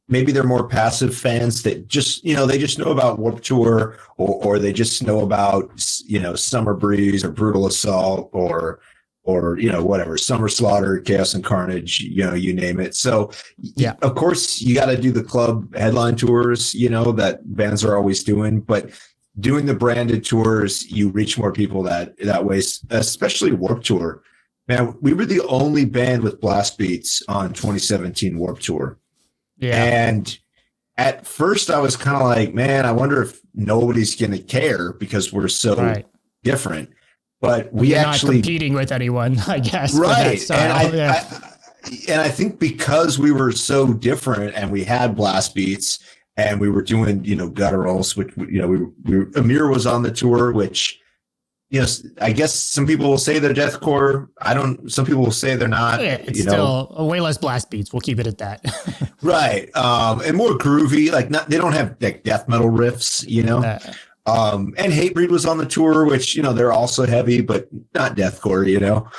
maybe they're more passive fans that just, they just know about Warped Tour or they just know about, Summer Breeze or Brutal Assault or whatever, Summer Slaughter, Chaos and Carnage, you name it. So yeah, of course you got to do the club headline tours, that bands are always doing, but doing the branded tours, you reach more people that way, especially Warped Tour. Man, we were the only band with blast beats on 2017 Warped Tour. Yeah. And at first I was kind of like, man, I wonder if nobody's going to care because we're so different. But we actually not competing with anyone, I guess. Right. And I think because we were so different and we had blast beats, and we were doing, gutturals, which, Amir was on the tour, which, I guess some people will say they're deathcore. Some people will say they're not. Yeah, it's still way less blast beats. We'll keep it at that. Right. And more groovy, they don't have like death metal riffs, and Hatebreed was on the tour, which, they're also heavy, but not deathcore,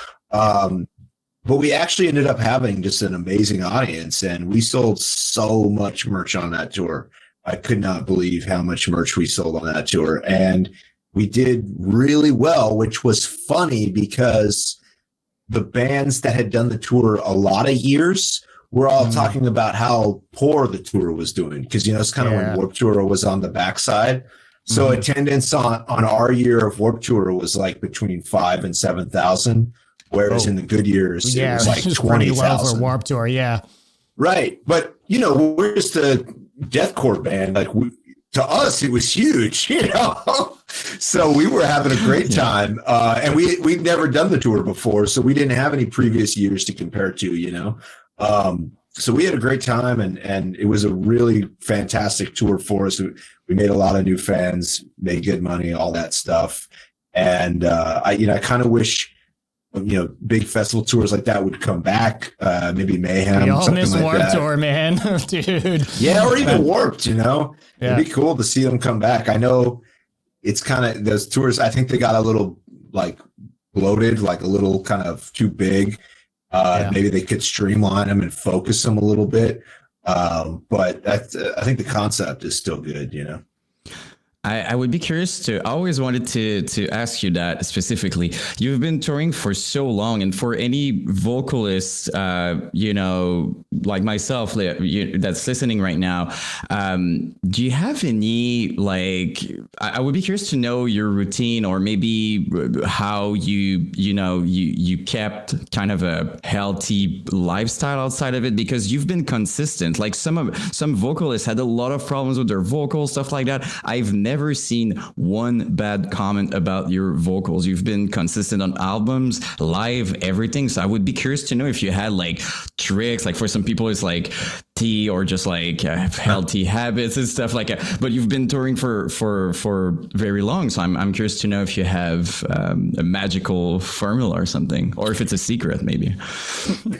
But we actually ended up having just an amazing audience, and we sold so much merch on that tour. I could not believe how much merch we sold on that tour. And we did really well, which was funny because the bands that had done the tour a lot of years were all talking about how poor the tour was doing. Because, it's kind of when Warped Tour was on the backside. So attendance on our year of Warped Tour was like between 5,000 and 7,000. Whereas in the good years, it was like 20,000. Well for Warped Tour, yeah. Right. But, we're just a deathcore band. Like, to us, it was huge, So we were having a great time. And we'd never done the tour before, so we didn't have any previous years to compare to, So we had a great time, and it was a really fantastic tour for us. We made a lot of new fans, made good money, all that stuff. And, I kind of wish, big festival tours like that would come back. Maybe Mayhem. We all miss like Warped that. Tour, man, dude. Yeah, or even Warped. It'd be cool to see them come back. I know it's kind of those tours. I think they got a little like bloated, like a little kind of too big. Maybe they could streamline them and focus them a little bit. But I think the concept is still good. I would be curious I always wanted to ask you that specifically. You've been touring for so long, and for any vocalist, like myself, that's listening right now, do you have any, I would be curious to know your routine, or maybe how you kept kind of a healthy lifestyle outside of it, because you've been consistent. Like some vocalists had a lot of problems with their vocals, stuff like that. I've never seen one bad comment about your vocals. You've been consistent on albums, live, everything. So I would be curious to know if you had like tricks. Like for some people, it's like healthy or just like healthy habits and stuff like that. But you've been touring for very long, so I'm curious to know if you have a magical formula or something, or if it's a secret maybe.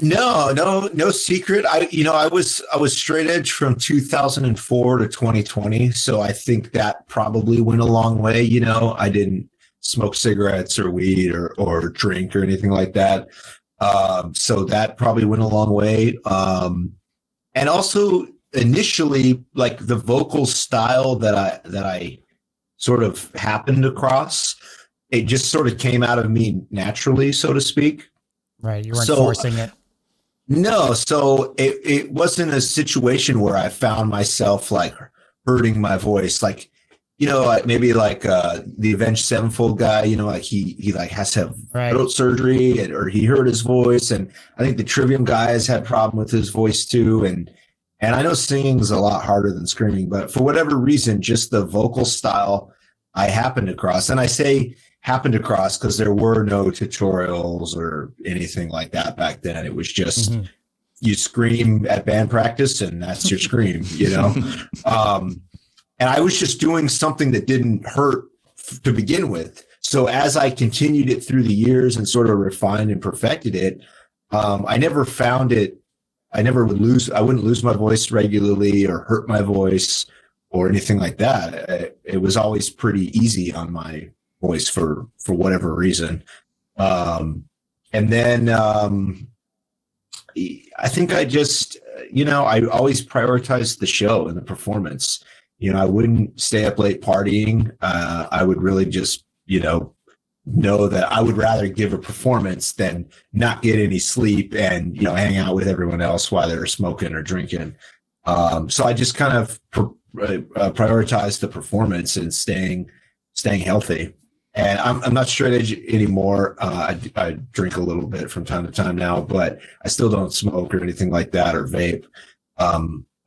No secret. I was straight edge from 2004 to 2020, so I think that probably went a long way. I didn't smoke cigarettes or weed or drink or anything like that. So that probably went a long way. And also initially, like the vocal style that I sort of happened across, it just sort of came out of me naturally, so to speak. Right. You weren't forcing it. No. So it wasn't a situation where I found myself like hurting my voice. Like, maybe like the Avenged Sevenfold guy, like he like has to have throat surgery or he hurt his voice. And I think the Trivium guy has had a problem with his voice too. And I know singing is a lot harder than screaming, but for whatever reason, just the vocal style I happened across. And I say happened across because there were no tutorials or anything like that back then. It was just you scream at band practice and that's your scream, And I was just doing something that didn't hurt to begin with. So as I continued it through the years and sort of refined and perfected it, I never found it. I wouldn't lose my voice regularly or hurt my voice or anything like that. It was always pretty easy on my voice for whatever reason. And then I think I just, I always prioritized the show and the performance. I wouldn't stay up late partying. I would really just, know that I would rather give a performance than not get any sleep and, hang out with everyone else while they're smoking or drinking. So I just kind of prioritized the performance and staying healthy. And I'm not straight edge anymore. I drink a little bit from time to time now, but I still don't smoke or anything like that or vape.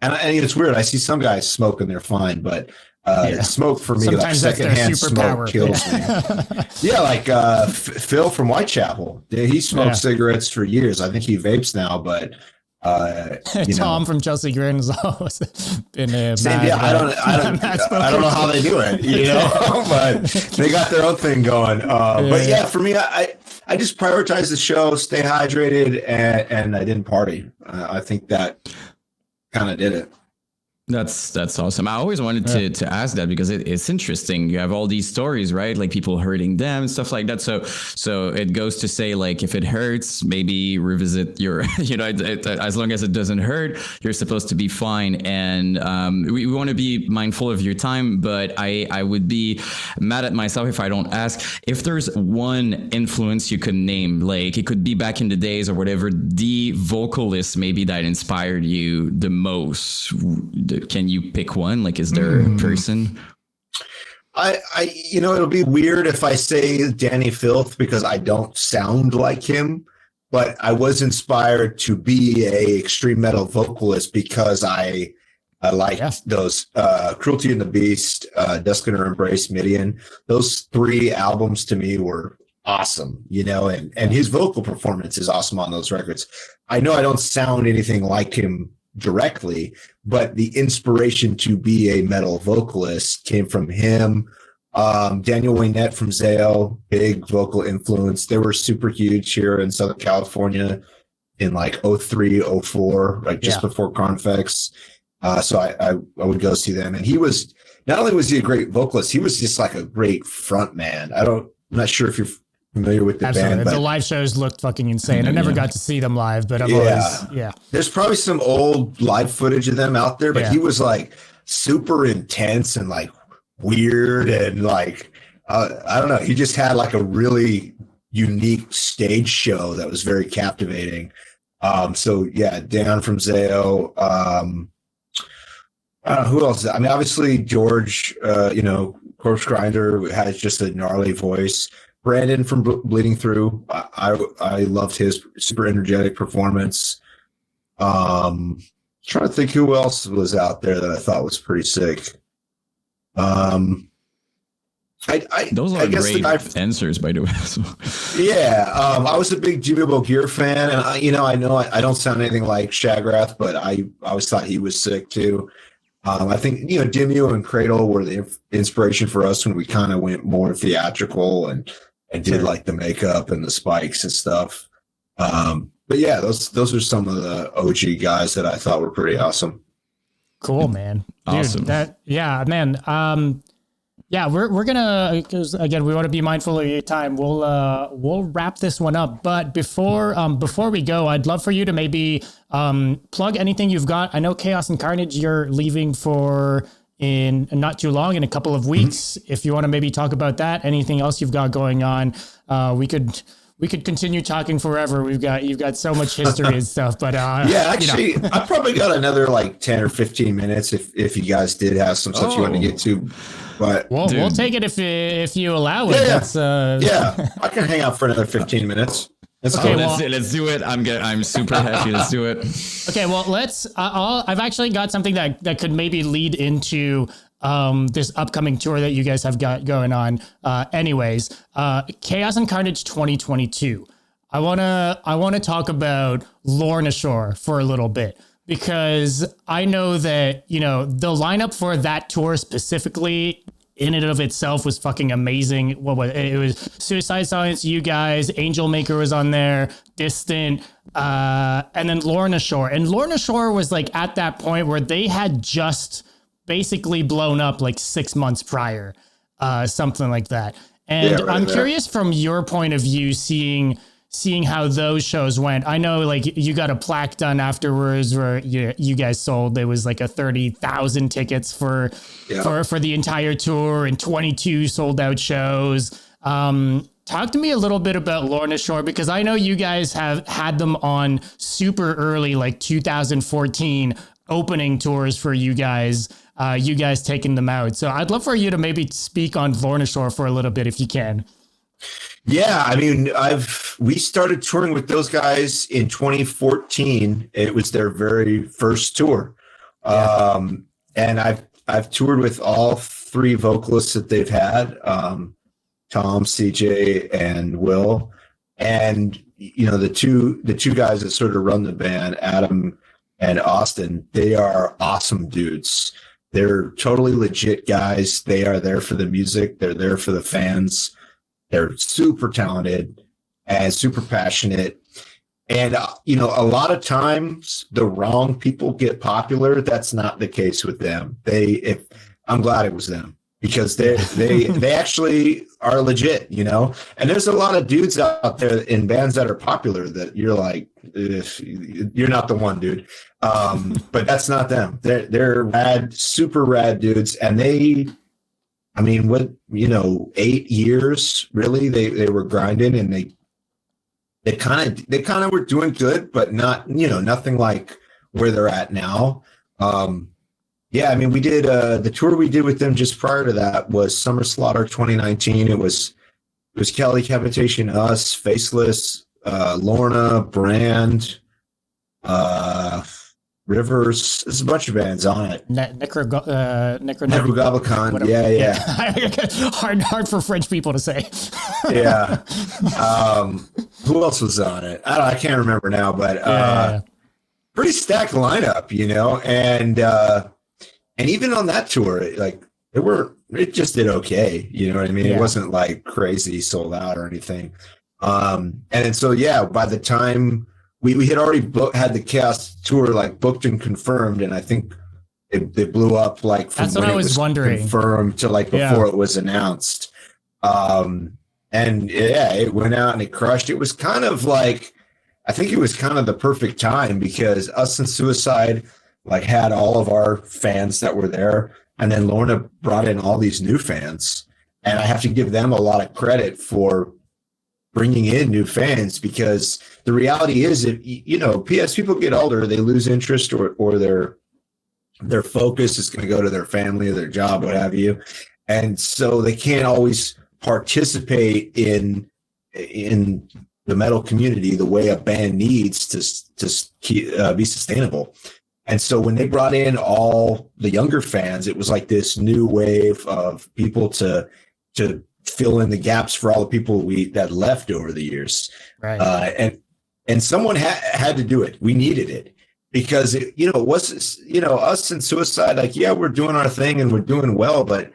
And it's weird. I see some guys smoke and they're fine, but smoke for me, sometimes like secondhand smoke kills me. Yeah, like Phil from Whitechapel. He smoked cigarettes for years. I think he vapes now, but Tom from Chelsea Grin is always been a I don't know how they do it, but they got their own thing going. But yeah, for me, I just prioritize the show, stay hydrated, and I didn't party. I think that kind of did it. That's awesome. I always wanted to ask that because it's interesting. You have all these stories, right? Like people hurting them and stuff like that. So it goes to say, like, if it hurts, maybe revisit your, as long as it doesn't hurt, you're supposed to be fine. And we want to be mindful of your time, but I would be mad at myself if I don't ask if there's one influence you could name, like it could be back in the days or whatever, the vocalist maybe that inspired you the most. Can you pick one? Like, is there a person? It'll be weird if I say Danny Filth because I don't sound like him, but I was inspired to be a extreme metal vocalist because I liked those Cruelty and the Beast, Dusk and Her Embrace, Midian. Those three albums to me were awesome, and his vocal performance is awesome on those records. I know I don't sound anything like him directly, but the inspiration to be a metal vocalist came from him. Daniel Waynette from Zao, big vocal influence. They were super huge here in Southern California in like 03, 04, like just before Carnifex. So I would go see them. And he was, not only was he a great vocalist, he was just like a great front man. I'm not sure if you're familiar with the band. But the live shows looked fucking insane. I never got to see them live, but I've always, There's probably some old live footage of them out there, but he was like super intense and like weird and like, I don't know. He just had like a really unique stage show that was very captivating. So yeah, Dan from Zao. I don't know who else. I mean, obviously George, Corpse Grinder has just a gnarly voice. Brandon from Bleeding Through, I loved his super energetic performance. Trying to think who else was out there that I thought was pretty sick. Those are I guess great answers, by the way. So. Yeah, I was a big Jimmy Gear fan, and I know I don't sound anything like Shagrath, but I always thought he was sick too. I think Dimmu and Cradle were the inspiration for us when we kind of went more theatrical and did like the makeup and the spikes and stuff. But yeah, those are some of the OG guys that I thought were pretty awesome. Cool, man. Dude, awesome. Man. Yeah, we're gonna, because again, we want to be mindful of your time. We'll wrap this one up, but before we go, I'd love for you to maybe plug anything you've got. I know Chaos and Carnage, you're leaving for in not too long, in a couple of weeks. Mm-hmm. If you want to maybe talk about that, anything else you've got going on, we could continue talking forever. You've got so much history and stuff, but yeah, actually, I probably got another like 10 or 15 minutes if you guys did have some stuff you want to get to. But we'll take it if you allow it. Yeah, I can hang out for another 15 minutes. That's okay, cool. Let's do it. I'm super happy. Let's do it. Okay, well, let's. I've actually got something that could maybe lead into this upcoming tour that you guys have got going on. Anyways, Chaos and Carnage 2022. I wanna talk about Lorna Shore for a little bit, because I know that, the lineup for that tour specifically in and of itself was fucking amazing. What was it? It was Suicide Science, you guys, Angel Maker was on there, Distant, and then Lorna Shore. And Lorna Shore was like at that point where they had just basically blown up like 6 months prior, something like that. And yeah, I'm curious from your point of view, seeing how those shows went. I know like you got a plaque done afterwards where you guys sold, there was like a 30,000 tickets for the entire tour and 22 sold out shows. Talk to me a little bit about Lorna Shore, because I know you guys have had them on super early, like 2014 opening tours for you guys taking them out. So I'd love for you to maybe speak on Lorna Shore for a little bit if you can. Yeah, I mean, we started touring with those guys in 2014. It was their very first tour. And I've toured with all three vocalists that they've had, Tom, CJ, and Will. And the two guys that sort of run the band, Adam and Austin, they are awesome dudes. They're totally legit guys. They are there for the music. They're there for the fans. They're super talented and super passionate. And, a lot of times the wrong people get popular. That's not the case with them. I'm glad it was them, because they actually are legit, and there's a lot of dudes out there in bands that are popular that you're like, you're not the one, dude. But that's not them. They're rad, super rad dudes. And 8 years really, they were grinding, and they kind of were doing good, but not, nothing like where they're at now. We did the tour we did with them just prior to that was Summer Slaughter 2019. It was Kelly, Cavitation, us, Faceless, Lorna, Brand, Rivers. There's a bunch of bands on it. Necrogoblicon. Yeah. Hard for French people to say. Yeah. Who else was on it? I can't remember now, but pretty stacked lineup, and even on that tour, it just did okay. You know what I mean? Yeah. It wasn't like crazy sold out or anything. And then by the time we had already had the Chaos tour like booked and confirmed, and I think they blew up like from that's what I was wondering, confirmed to like before it was announced. It went out and it crushed. It was kind of like, I think it was kind of the perfect time, because us and Suicide like had all of our fans that were there, and then Lorna brought in all these new fans, and I have to give them a lot of credit for bringing in new fans, because the reality is that, as people get older, they lose interest or their focus is going to go to their family or their job, what have you. And so they can't always participate in the metal community the way a band needs to be sustainable. And so when they brought in all the younger fans, it was like this new wave of people to to fill in the gaps for all the people that left over the years. Right. And someone had to do it. We needed it because it was, us and suicide, like, yeah, we're doing our thing and we're doing well. But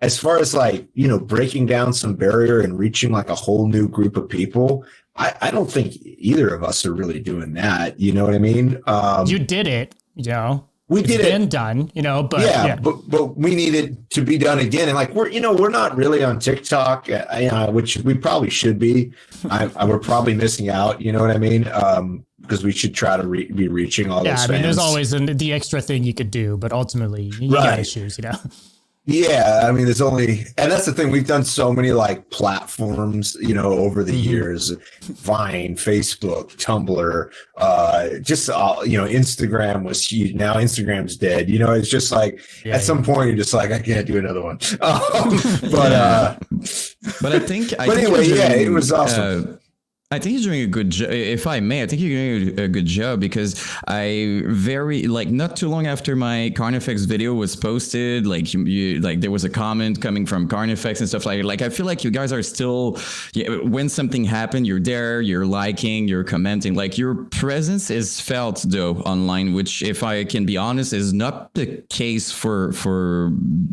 as far as like, breaking down some barrier and reaching like a whole new group of people, I don't think either of us are really doing that. You know what I mean? You did it, we did it. It's been done, but yeah. But we needed to be done again. And like, we're not really on TikTok, which we probably should be. We're probably missing out. You know what I mean? Because we should try to be reaching all those fans. I mean, there's always the extra thing you could do, but ultimately you got issues, Yeah, I mean, and that's the thing. We've done so many like platforms, over the years, Vine, Facebook, Tumblr, Instagram was huge. Now Instagram's dead. It's just like at some point you're just like, I can't do another one. But I think anyway, it was awesome. I think you're doing a good job. If I may, I think you're doing a good job because not too long after my Carnifex video was posted, like there was a comment coming from Carnifex and stuff like I feel like you guys are still, when something happened, you're there, you're liking, you're commenting, like your presence is felt though online, which if I can be honest is not the case for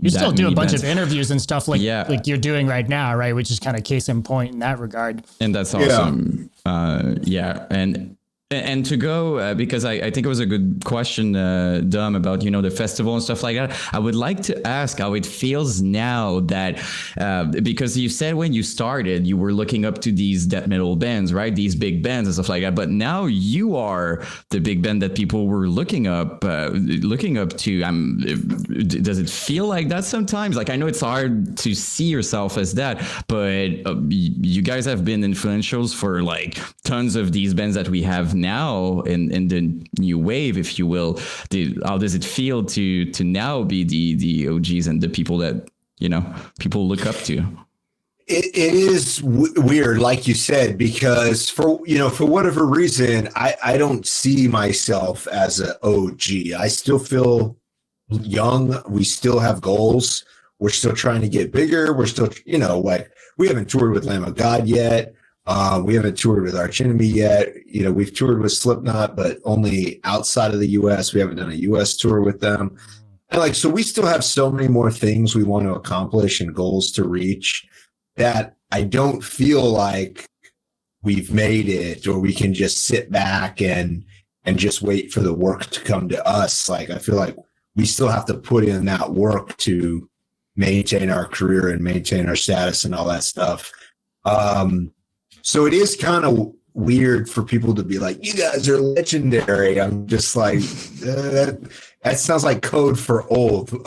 you still do a bunch of interviews and stuff like you're doing right now, right? Which is kind of case in point in that regard. And that's awesome. And to go, because I think it was a good question, Dom, about, the festival and stuff like that. I would like to ask how it feels now that, because you said when you started, you were looking up to these death metal bands, right? These big bands and stuff like that. But now you are the big band that people were looking up to. Does it feel like that sometimes? Like, I know it's hard to see yourself as that, but you guys have been influentials for like tons of these bands that we have now in the new wave, if you will. How does it feel to now be the OGs and the people that people look up to? It is weird, like you said, because for whatever reason, I don't see myself as an OG. I still feel young. We still have goals. We're still trying to get bigger. We're still, we haven't toured with Lamb of God yet. We haven't toured with Arch Enemy yet. We've toured with Slipknot, but only outside of the US. We haven't done a US tour with them. And so we still have so many more things we want to accomplish and goals to reach that I don't feel like we've made it, or we can just sit back and just wait for the work to come to us. Like, I feel like we still have to put in that work to maintain our career and maintain our status and all that stuff. So it is kind of weird for people to be like, you guys are legendary. I'm just like, that sounds like code for old, which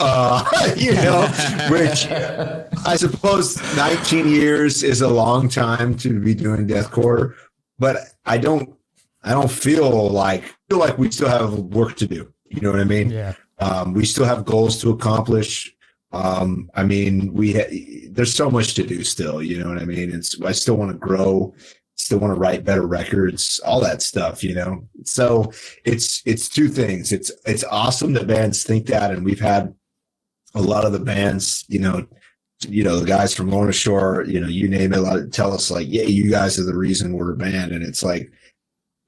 I suppose 19 years is a long time to be doing deathcore, but I don't feel like we still have work to do. You know what I mean? Yeah. We still have goals to accomplish. I mean, there's so much to do still, you know what I mean? I still want to grow, still want to write better records, all that stuff, So it's two things. It's awesome that bands think that. And we've had a lot of the bands, the guys from Lorna Shore, you name it, tell us like, yeah, you guys are the reason we're a band. And it's like,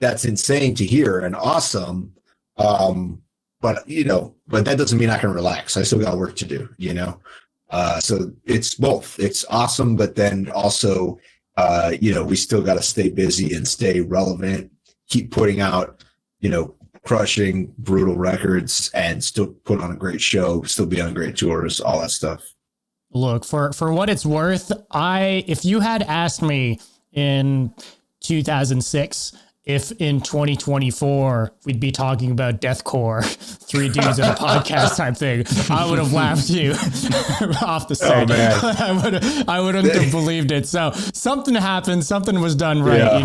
that's insane to hear and awesome. But that doesn't mean I can relax. I still got work to do, So it's both. It's awesome, but then also, we still got to stay busy and stay relevant, keep putting out, crushing, brutal records, and still put on a great show, still be on great tours, all that stuff. Look, for what it's worth, if you had asked me in 2006, if in 2024 we'd be talking about deathcore, three dudes in a podcast type thing, I would have laughed you off the set. Oh, I wouldn't have believed it. So something happened, something was done right,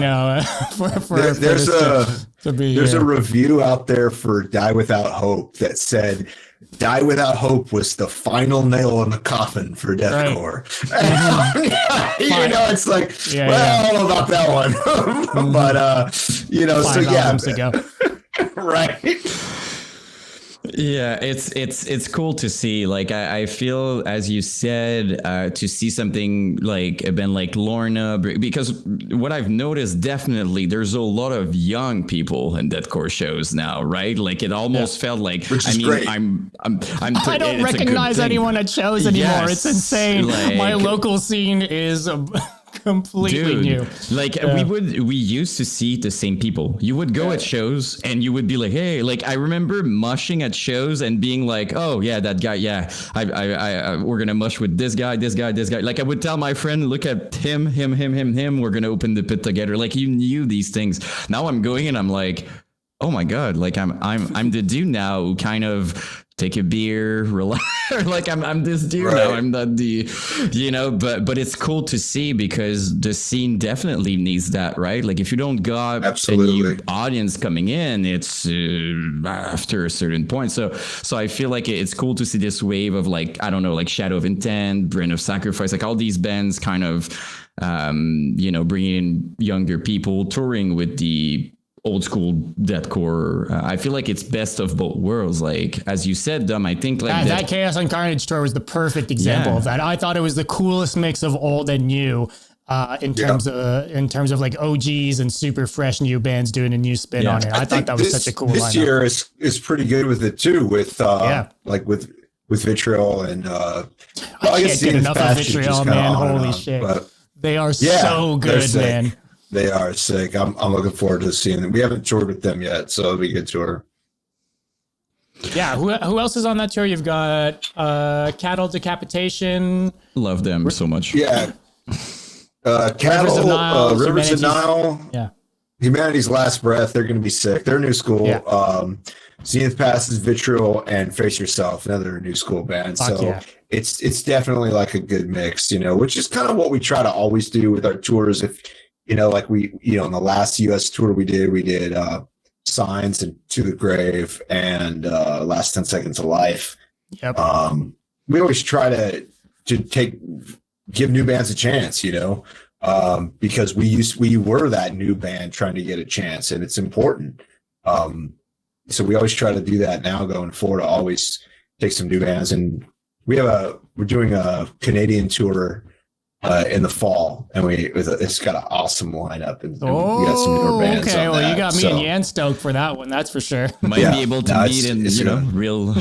there's a review out there for Die Without Hope that said Die Without Hope was the final nail in the coffin for deathcore. Right. It's like, I don't know about that one, but so yeah, ago. Right. Yeah, it's cool to see. Like I feel, as you said, to see something like a band like Lorna, because what I've noticed, definitely there's a lot of young people in deathcore shows now, right? Like it almost felt like, Which is great. I don't recognize anyone at shows anymore. Yes, it's insane. like, my local scene is completely new. Like we used to see the same people. You would go at shows and you would be like, hey, like I remember mushing at shows and being like, oh yeah, that guy, yeah, I we're gonna mush with this guy. Like I would tell my friend, look at him. We're gonna open the pit together. Like you knew these things. Now I'm going and I'm like, oh my god, like I'm the dude now who kind of take a beer, relax. Like I'm this dude now. I'm not the, but it's cool to see because the scene definitely needs that, right? Like if you don't got a new audience coming in, it's after a certain point. So I feel like it's cool to see this wave of like, I don't know, like Shadow of Intent, Brain of Sacrifice, like all these bands kind of, bringing in younger people, touring with the old school deathcore. I feel like it's best of both worlds. Like as you said, Dom, I think like that Chaos and Carnage tour was the perfect example of that. I thought it was the coolest mix of old and new in terms of like OGs and super fresh new bands doing a new spin on it. I thought that was such a cool lineup. This year is pretty good with it too, with like with Vitriol and I can't get enough of Vitriol, man. Holy shit. They are so good, man. They are sick. I'm looking forward to seeing them. We haven't toured with them yet, so it'll be a good tour. Yeah, who else is on that tour? You've got Cattle Decapitation. Love them so much. Yeah. Cattle, Rivers of Nile. Yeah. Humanity's Last Breath. They're going to be sick. They're new school. Yeah. Zenith Passes, Vitriol, and Face Yourself, another new school band. It's definitely like a good mix, which is kind of what we try to always do with our tours. If like we, on the last US tour we did Signs and To the Grave and Last 10 Seconds of Life. Yep. We always try to give new bands a chance, because we were that new band trying to get a chance, and it's important. So we always try to do that now going forward, to always take some new bands. And we're doing a Canadian tour in the fall, and it's got an awesome lineup, and we got some newer bands. Okay, well, you got me and Yan stoked for that one, that's for sure. Might be able to meet in real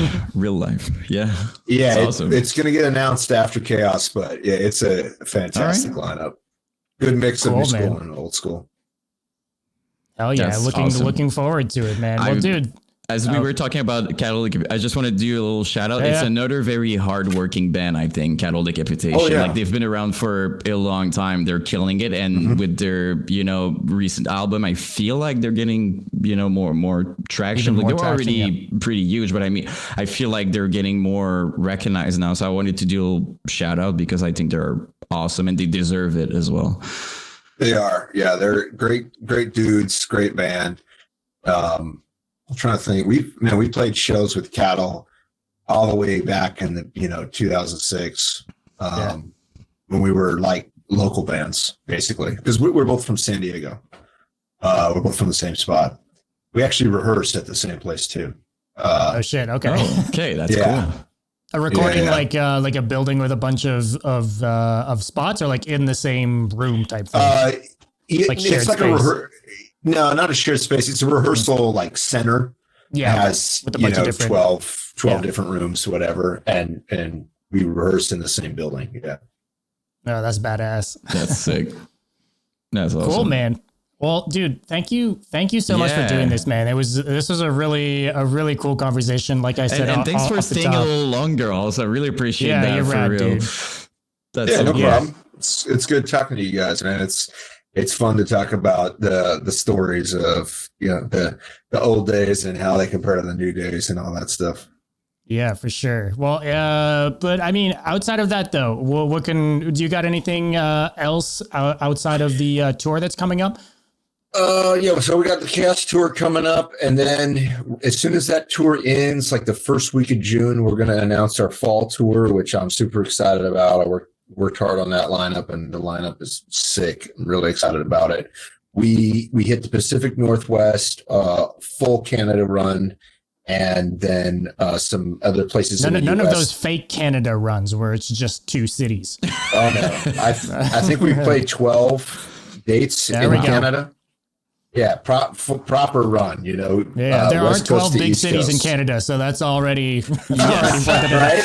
life. Yeah, it's awesome. It's gonna get announced after Chaos, but yeah, it's a fantastic lineup. Good mix of new school and old school. Hell yeah, that's looking forward to it, man. Well, dude. As we were talking about Cattle, I just want to do a little shout out. It's another very hardworking band, I think, Cattle Decapitation. Oh, yeah. Like they've been around for a long time. They're killing it. And with their, recent album, I feel like they're getting, more traction. Like they were already pretty huge, but I mean, I feel like they're getting more recognized now. So I wanted to do a shout out because I think they're awesome and they deserve it as well. They are. Yeah, they're great dudes, great band. I'm trying to think. We played shows with Cattle all the way back in the 2006 when we were like local bands, basically, because we're both from San Diego. We're both from the same spot. We actually rehearsed at the same place too. Oh shit! Okay. Okay, that's cool. A recording like a building with a bunch of spots, or like in the same room type thing. It's like no, not a shared space. It's a rehearsal like center. Yeah, it has with a bunch of different 12 different rooms, whatever, and we rehearsed in the same building. Yeah. No, that's badass. That's sick. That's awesome. Cool, man. Well, dude, thank you so much for doing this, man. This was a really cool conversation. Like I said, and thanks for staying a little longer. Also, I really appreciate that. You're for right, real. Dude. That's no problem. It's good talking to you guys, man. It's fun to talk about the stories of the old days and how they compare to the new days and all that stuff. Yeah, for sure. Well, but I mean, outside of that though, do you got anything else outside of the tour that's coming up? So we got the Chaos tour coming up, and then as soon as that tour ends, like the first week of June, we're going to announce our fall tour, which I'm super excited about. I worked hard on that lineup, and the lineup is sick. I'm really excited about it. We hit the Pacific Northwest, full Canada run, and then some other places in the None of US. those fake Canada runs where it's just 2 cities. Oh no, I think we played 12 dates in Canada. Yeah, proper run, you know. Yeah, there West are Coast 12 to big East cities in Coast. Canada, so that's already, right?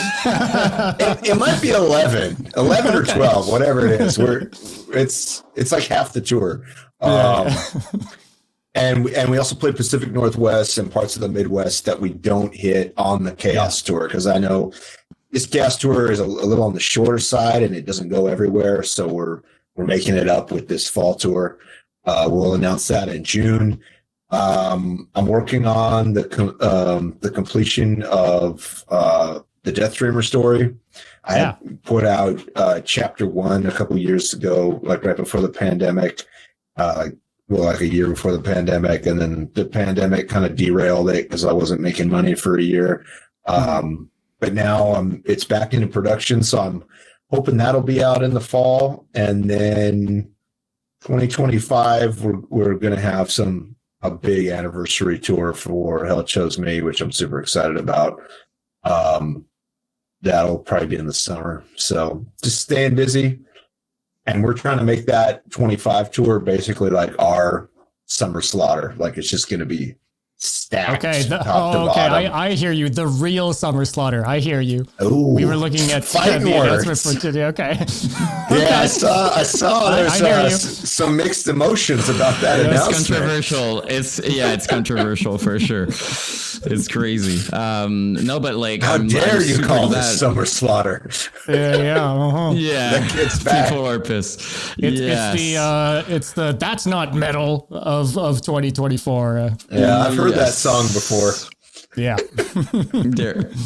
It might be 11 or 12, whatever it is. It's like half the tour. And we also played Pacific Northwest and parts of the Midwest that we don't hit on the Chaos Tour, because I know this Chaos Tour is a little on the shorter side and it doesn't go everywhere. So we're making it up with this fall tour. We'll announce that in June. I'm working on the completion of the Death Dreamer story. I had put out chapter 1 a couple years ago, like right before the pandemic. Like a year before the pandemic, and then the pandemic kind of derailed it because I wasn't making money for a year. But now it's back into production, so I'm hoping that'll be out in the fall, and then 2025 we're going to have a big anniversary tour for Hell Chose Me, which I'm super excited about. That'll probably be in the summer, so just staying busy. And we're trying to make that 25 tour basically like our summer slaughter. Like it's just going to be stacked. Okay. Top to bottom. I hear you. The real summer slaughter. I hear you. Ooh, we were looking at fighting words for today. Okay. Yeah, I saw there's some mixed emotions about that announcement. It's controversial. It's controversial for sure. It's crazy. No, but like, how dare you call this summer slaughter? Yeah. That gets back. People are pissed. It's the that's not metal of 2024. Yeah, I've heard that song before. Yeah.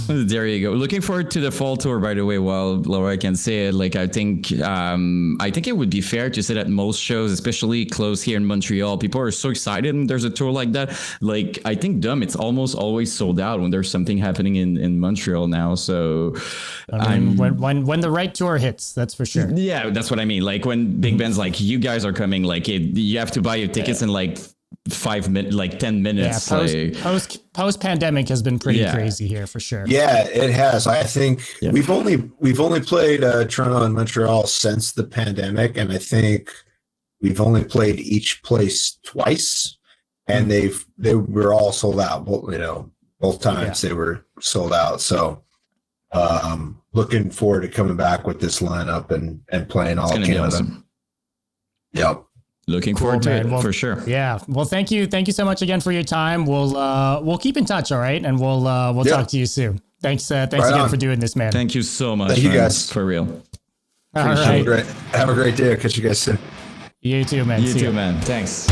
there you go. Looking forward to the fall tour, by the way, while Laura can say it. Like, I think it would be fair to say that most shows, especially close here in Montreal, people are so excited when there's a tour like that. Like, I think it's almost always sold out when there's something happening in Montreal now. So when the right tour hits, that's for sure. Yeah, that's what I mean. Like when big bands like you guys are coming, like you have to buy your tickets in like 5 minutes, like 10 minutes. Yeah, post pandemic has been pretty crazy here for sure. Yeah, it has. I think we've only played Toronto and Montreal since the pandemic, and I think we've only played each place twice, and they were all sold out. Both times they were sold out. So looking forward to coming back with this lineup and playing all Canada. Awesome. Yep. Looking forward to it for sure. Yeah. Well, thank you so much again for your time. We'll keep in touch. All right. And we'll talk to you soon. Thanks again for doing this, man. Thank you so much. Thank you guys. For real. All right. Have a great day. I'll catch you guys soon. You too, man. You too, man. Thanks.